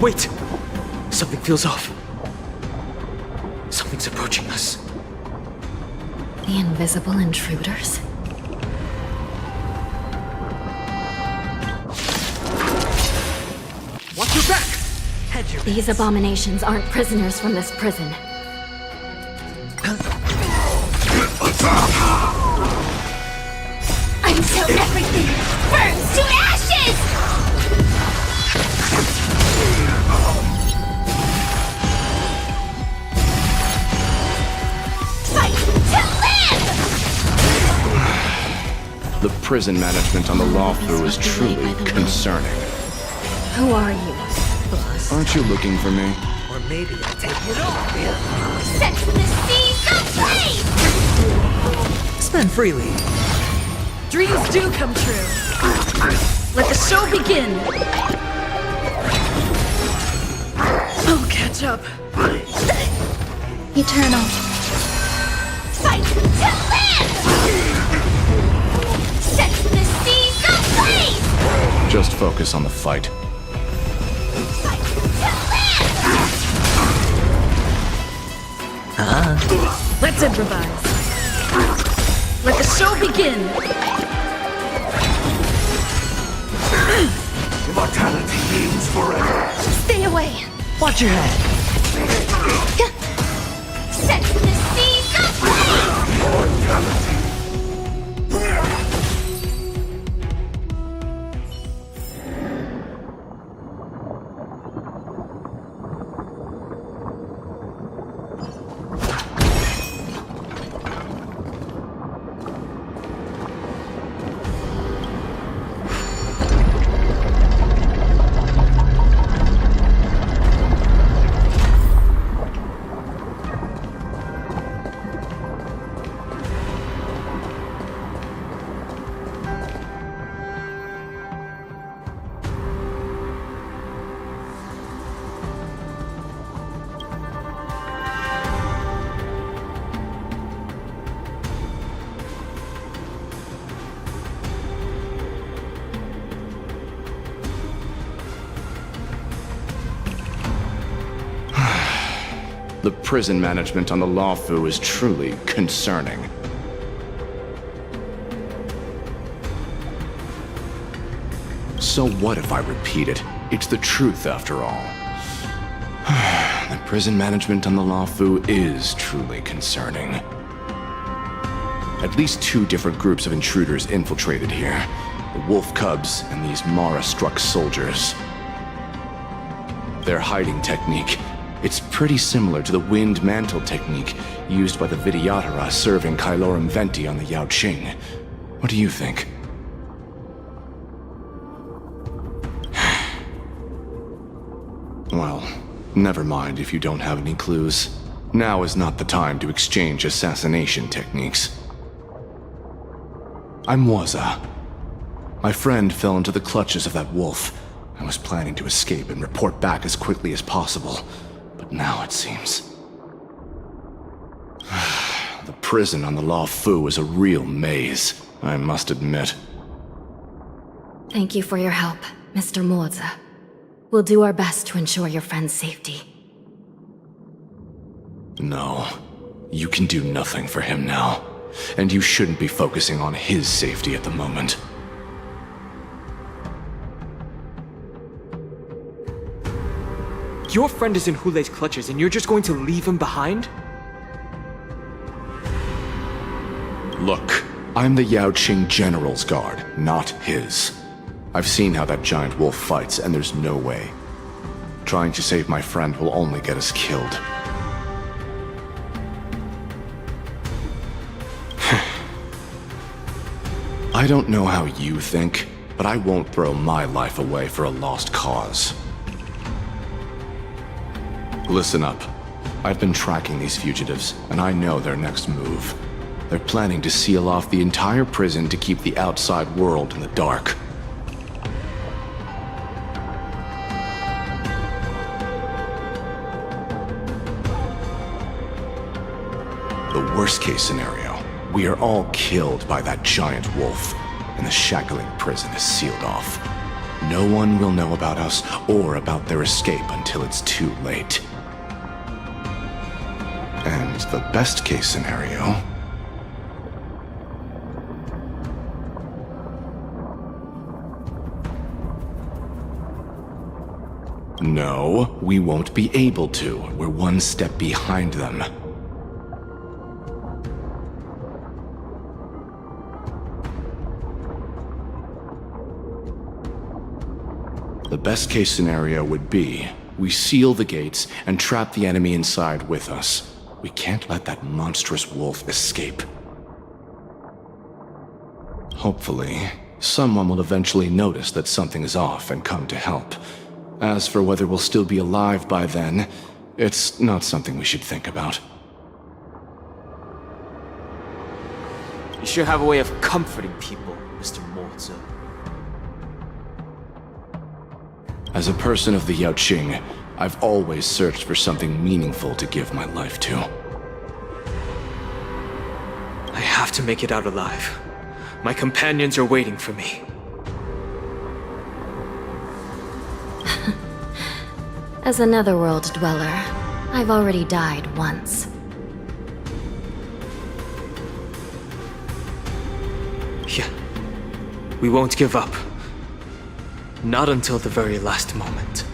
Wait! Something feels off. Something's approaching us. The invisible intruders? Watch your back! Head your These abominations aren't prisoners from this prison. Until everything burns to ashes! Fight to live! The prison management on the Luofu is truly concerning. Who are you? Aren't you looking for me? Or maybe I'll take it all. Set the seas ablaze! Spend freely. Dreams do come true. Let the show begin. Oh, catch up. Eternal. Fight to live! Set the seas ablaze! Just focus on the fight. Fight to live! Let's improvise. Let the show begin. Immortality means forever. Stay away! Watch your head. Set the seas ablaze! The prison management on the Luofu is truly concerning. So what if I repeat it? It's the truth after all. The prison management on the Luofu is truly concerning. At least 2 different groups of intruders infiltrated here. The wolf cubs and these Mara-struck soldiers. Their hiding technique, it's pretty similar to the wind mantle technique used by the Vidyadhara serving Kailorum Venti on the Yaoqing. What do you think? Well, never mind if you don't have any clues. Now is not the time to exchange assassination techniques. I'm Waza. My friend fell into the clutches of that wolf. I was planning to escape and report back as quickly as possible, but now it seems... The prison on the Luofu is a real maze, I must admit. Thank you for your help, Mr. Moza. We'll do our best to ensure your friend's safety. No, you can do nothing for him now, and you shouldn't be focusing on his safety at the moment. Your friend is in Hulei's clutches and you're just going to leave him behind? Look, I'm the Yaoqing General's guard, not his. I've seen how that giant wolf fights, and there's no way. Trying to save my friend will only get us killed. I don't know how you think, but I won't throw my life away for a lost cause. Listen up. I've been tracking these fugitives, and I know their next move. They're planning to seal off the entire prison to keep the outside world in the dark. The worst-case scenario, we are all killed by that giant wolf, and the shackling prison is sealed off. No one will know about us or about their escape until it's too late. And the best-case scenario... No, we won't be able to. We're one step behind them. The best-case scenario would be, we seal the gates and trap the enemy inside with us. We can't let that monstrous wolf escape. Hopefully, someone will eventually notice that something is off and come to help. As for whether we'll still be alive by then, it's not something we should think about. You sure have a way of comforting people, Mr. Moza. As a person of the Yaoqing, I've always searched for something meaningful to give my life to. I have to make it out alive. My companions are waiting for me. As a netherworld dweller, I've already died once. Yeah. We won't give up. Not until the very last moment.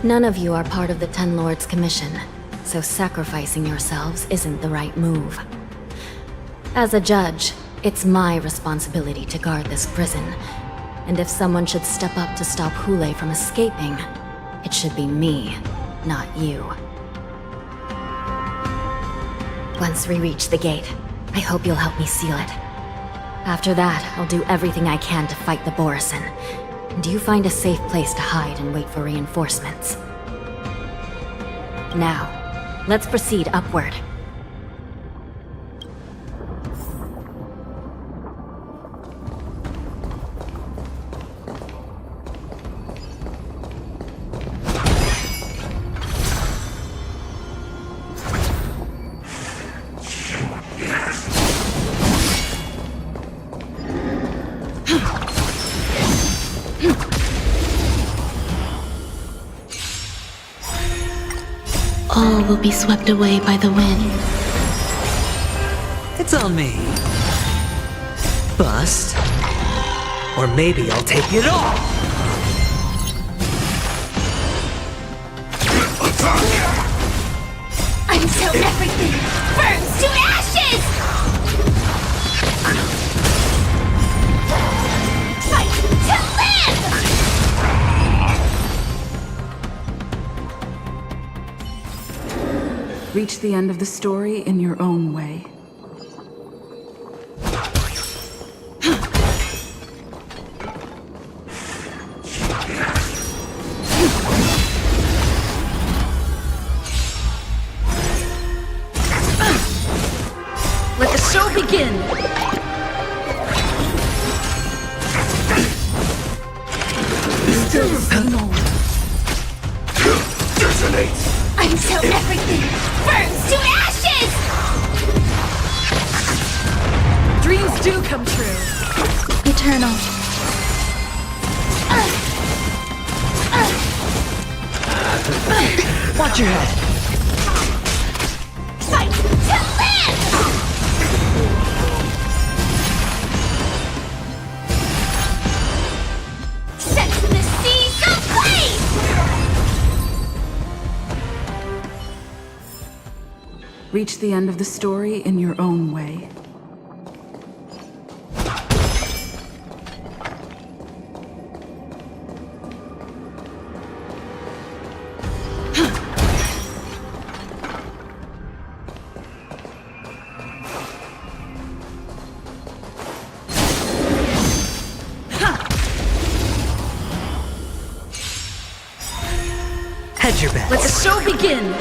None of you are part of the Ten Lords' commission, so sacrificing yourselves isn't the right move. As a judge, it's my responsibility to guard this prison, and if someone should step up to stop Hulei from escaping, it should be me, not you. Once we reach the gate, I hope you'll help me seal it. After that, I'll do everything I can to fight the Borisin, and you find a safe place to hide and wait for reinforcements. Now, let's proceed upward. All will be swept away by the wind. It's on me. Bust. Or maybe I'll take it all! Until everything burns to ashes! ashes! Fight to live! Reach the end of the story in your own way. Let the show begin! Still the same old. Detonate! Until everything burns to ashes! Dreams do come true. Eternal. Watch your head. Fight to live! Set the seas ablaze! Reach the end of the story in your own way. Hedge your bets. Let the show begin!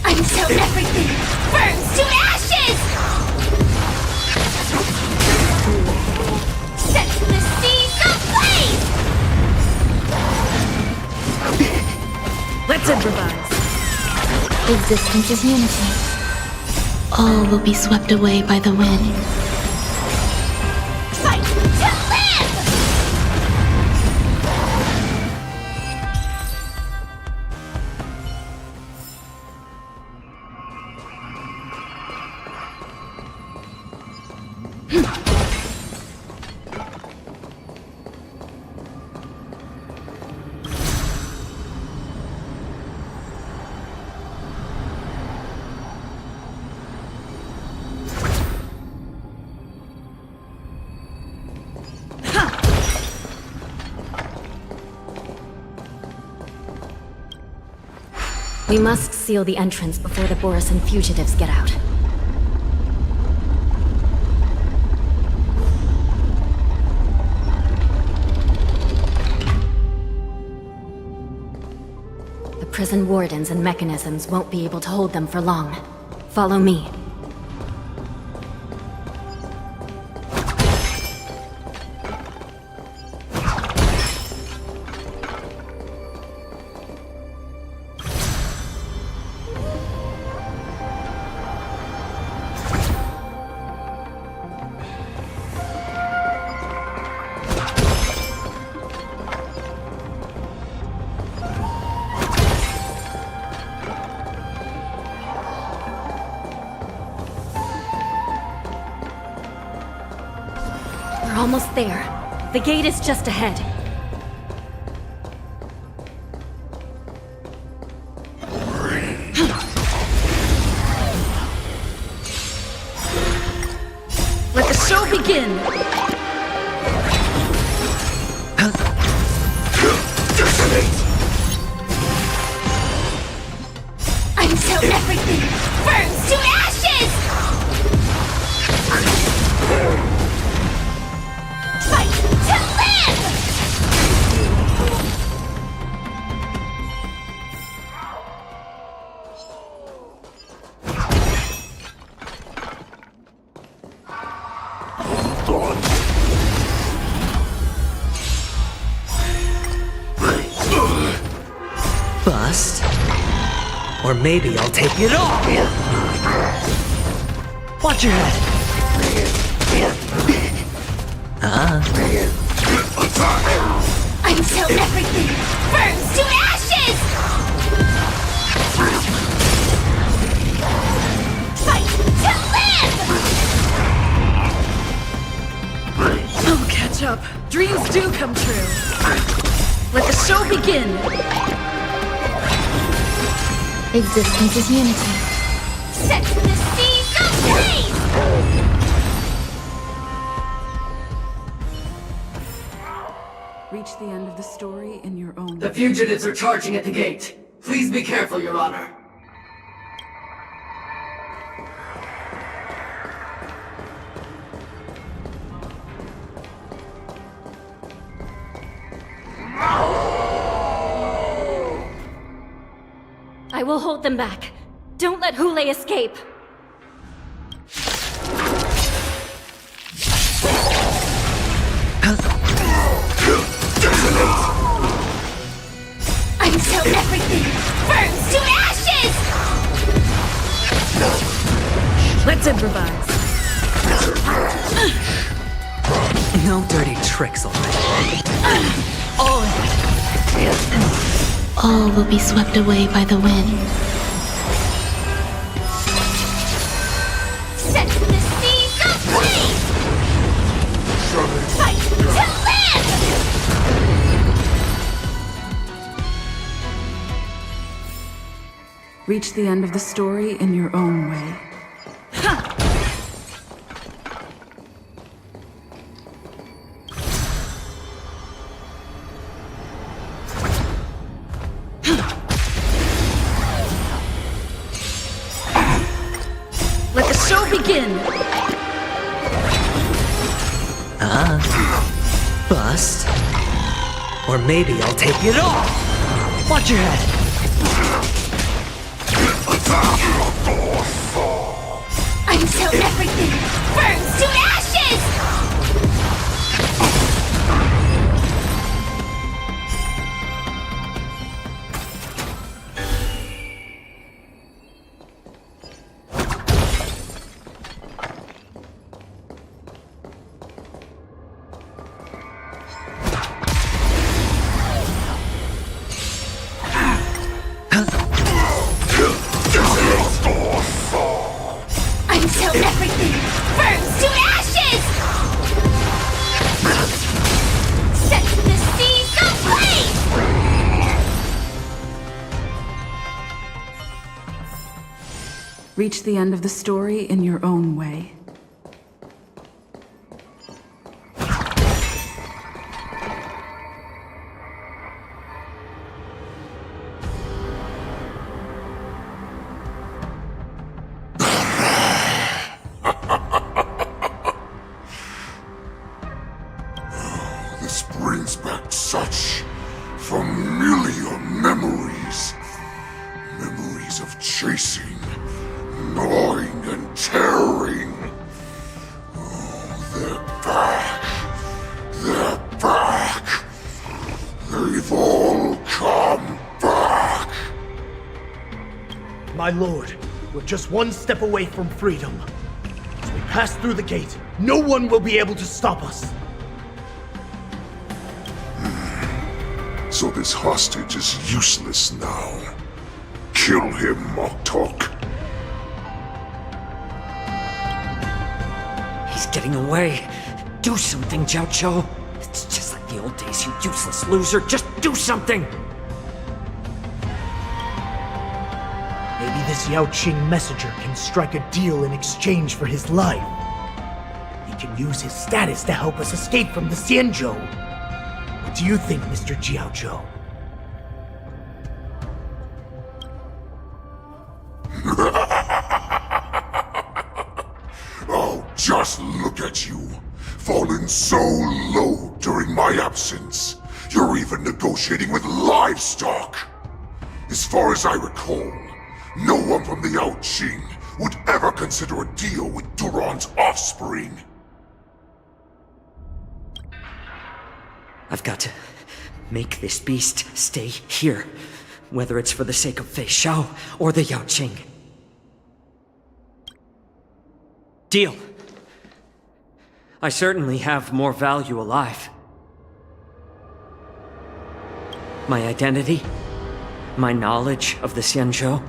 Until everything burns to ashes! Set the seas ablaze! Let's improvise. Existence is unity. All will be swept away by the wind. Fight to live! We must seal the entrance before the Borisin fugitives get out. The prison wardens and mechanisms won't be able to hold them for long. Follow me. We're almost there. The gate is just ahead. Let the show begin! Until everything burns to ashes! Fight to live! Bust. Or maybe I'll take it all! Watch your head! Until everything burns to ashes! Fight to live! Oh, catch up. Dreams do come true. Let the show begin! Existence is unity. Set the seas ablaze! Reach the end of the story in your own The way. fugitives are charging at the gate. Please be careful, Your Honor. I will hold them back. Don't let Hule escape. Until everything burns to ashes! Let's improvise. No dirty tricks, alright? All will be swept away by the wind. Set the seas ablaze! Fight to live! Reach the end of the story in your own way. Let the show begin! Bust. Or maybe I'll take it all! Watch your head! Until everything burns to ashes! Until everything burns to ashes! Set the seas ablaze! Reach the end of the story in your own way. This brings back such familiar memories. Memories of chasing, gnawing, and tearing. Oh, they're back. They're back. They've all come back. My lord, we're just one step away from freedom. As we pass through the gate, no one will be able to stop us. So this hostage is useless now. Kill him, Moktok. He's getting away. Do something, Xianzhou. It's just like the old days, you useless loser. Just do something! Maybe this Yao Qing messenger can strike a deal in exchange for his life. He can use his status to help us escape from the Xianzhou. What do you think, Mr. Xiaozhou? Oh, just look at you. Fallen so low during my absence. You're even negotiating with livestock. As far as I recall, no one from the Yao Qing would ever consider a deal with Duran's offspring. I've got to make this beast stay here, whether it's for the sake of Fei Shao or the Yao Qing. Deal. I certainly have more value alive. My identity, my knowledge of the Xianzhou,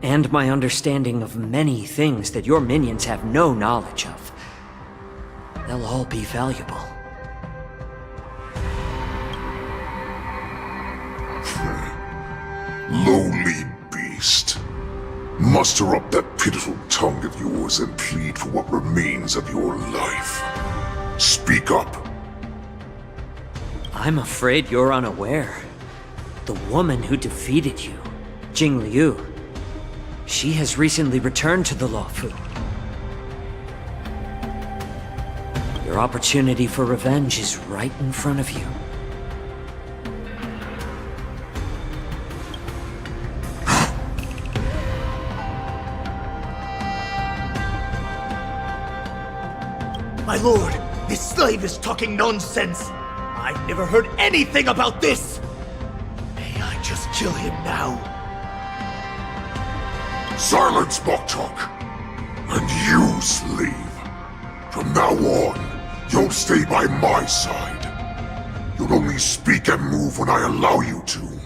and my understanding of many things that your minions have no knowledge of. They'll all be valuable. Lowly beast. Muster up that pitiful tongue of yours and plead for what remains of your life. Speak up. I'm afraid you're unaware. The woman who defeated you, Jing Liu, she has recently returned to the Luofu. Your opportunity for revenge is right in front of you. My lord, this slave is talking nonsense. I've never heard anything about this. May I just kill him now? Silence, Moktok! And you, slave. From now on, you'll stay by my side. You'll only speak and move when I allow you to.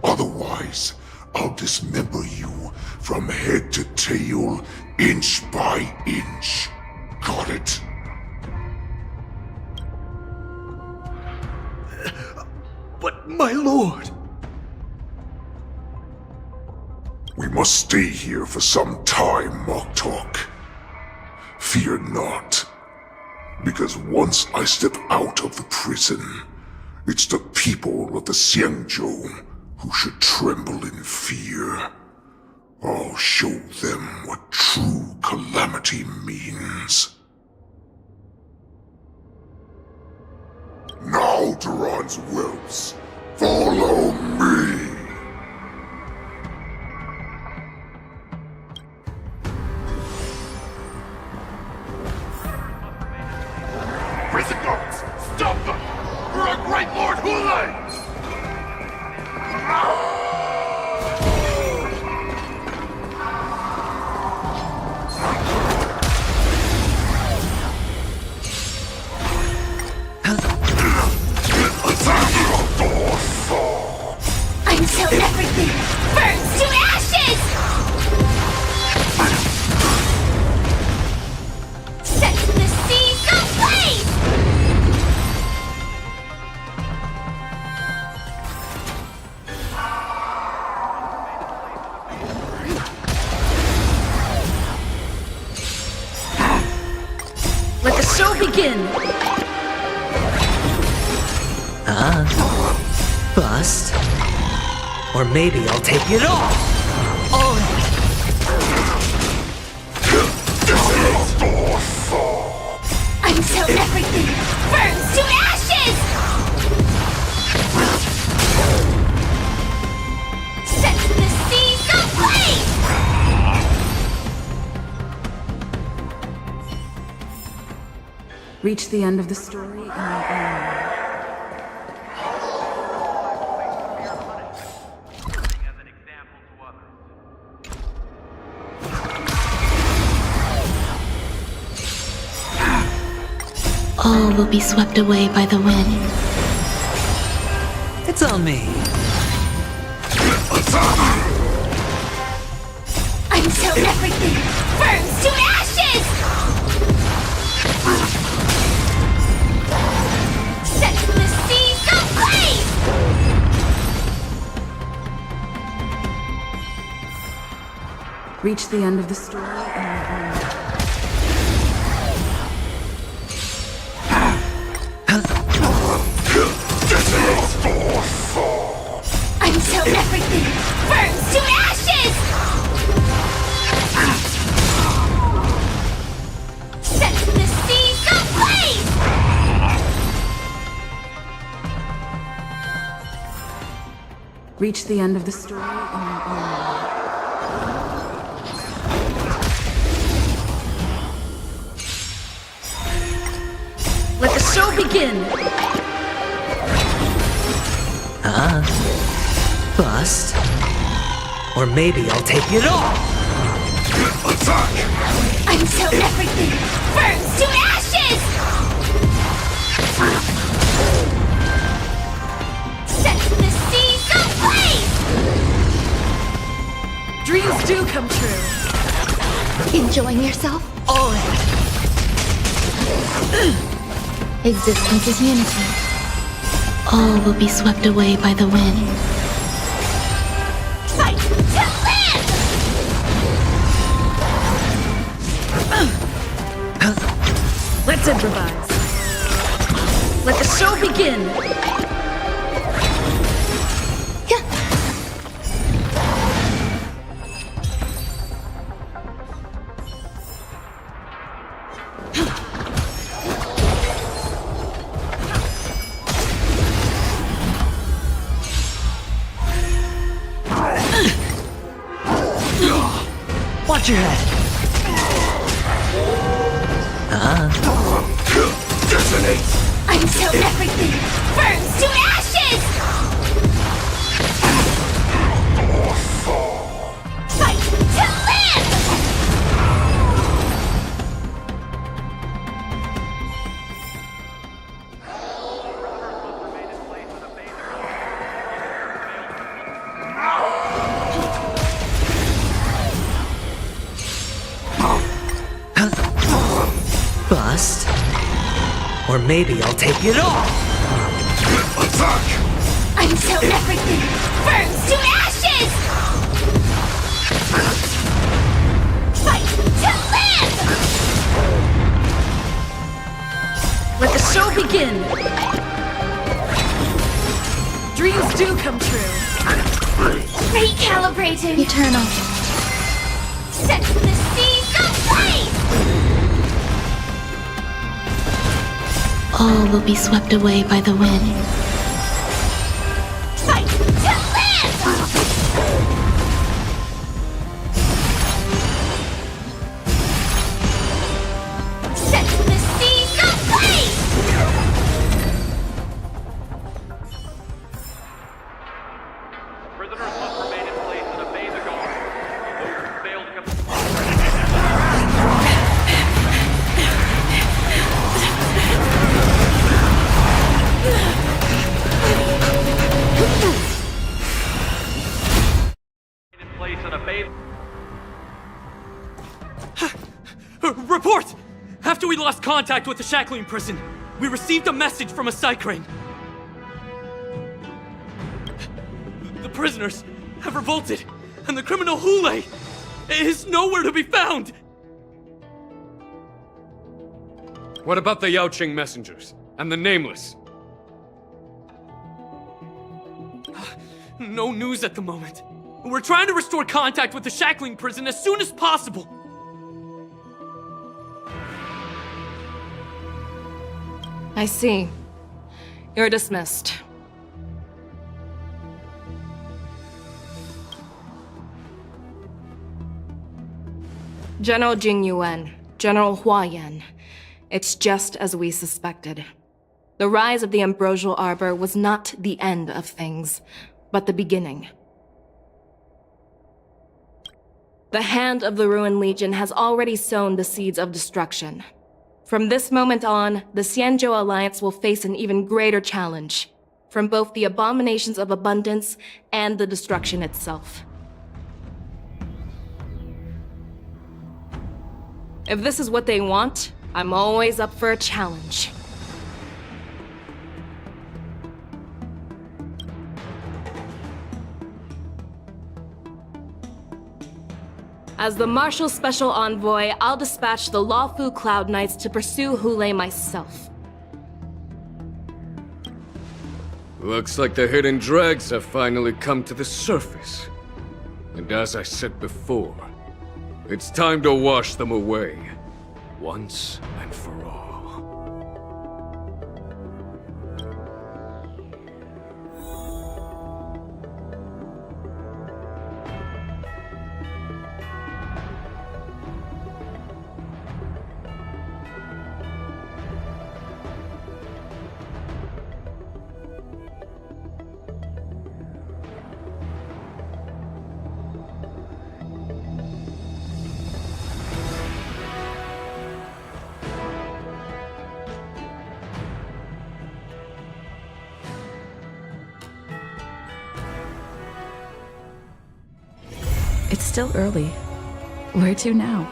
Otherwise, I'll dismember you from head to tail, inch by inch. Got it? But my lord... We must stay here for some time, Moktok. Fear not. Because once I step out of the prison, it's the people of the Xianzhou who should tremble in fear. I'll show them what true calamity means. Now, Duran's whelps, follow me! Prison guards, stop them! For our great Lord Hule! Until everything burns to ashes! Set the seas ablaze! Let the show begin! Bust. Or maybe I'll take it all! All in! Until everything burns to ashes! Set the seas ablaze! Reach the end of the story in your own way. All will be swept away by the wind. It's on me. Until everything burns to ashes! Set the seas ablaze! Reach the end of the story in your own way. Until everything burns to ashes! Set the seas ablaze! Reach the end of the story in your own way. Let the show begin! Bust. Or maybe I'll take it all! Attack! Until everything burns to ashes! Set the seas ablaze! Dreams do come true! Enjoying yourself? All in! Existence is unity. All will be swept away by the wind. Let's improvise. Let the show begin! Watch your head. Detonate! Until everything burns to ashes! Fight to live! Bust. Or maybe I'll take it all! Attack! Until everything burns to ashes! Fight to live! Let the show begin! Dreams do come true. Recalibrating! Eternal. Set the seas ablaze! All will be swept away by the wind. Fight to live! Set the seas ablaze! Prisoners must remain in place and obey the guard. Those who fail to come... in place and obey... Report! After we lost contact with the shackling prison, we received a message from a Psycrane. The prisoners have revolted, and the criminal Hule is nowhere to be found! What about the Yaoqing messengers? And the Nameless? No news at the moment. We're trying to restore contact with the shackling prison as soon as possible. I see. You're dismissed. General Jing Yuan, General Hua Yan. It's just as we suspected. The rise of the Ambrosial Arbor was not the end of things, but the beginning. The hand of the Ruined Legion has already sown the seeds of destruction. From this moment on, the Xianzhou Alliance will face an even greater challenge, from both the abominations of abundance and the destruction itself. If this is what they want, I'm always up for a challenge. As the Marshal Special Envoy, I'll dispatch the Luofu Cloud Knights to pursue Hule myself. Looks like the hidden dregs have finally come to the surface. And as I said before, it's time to wash them away, once and for all. It's still early. Where to now?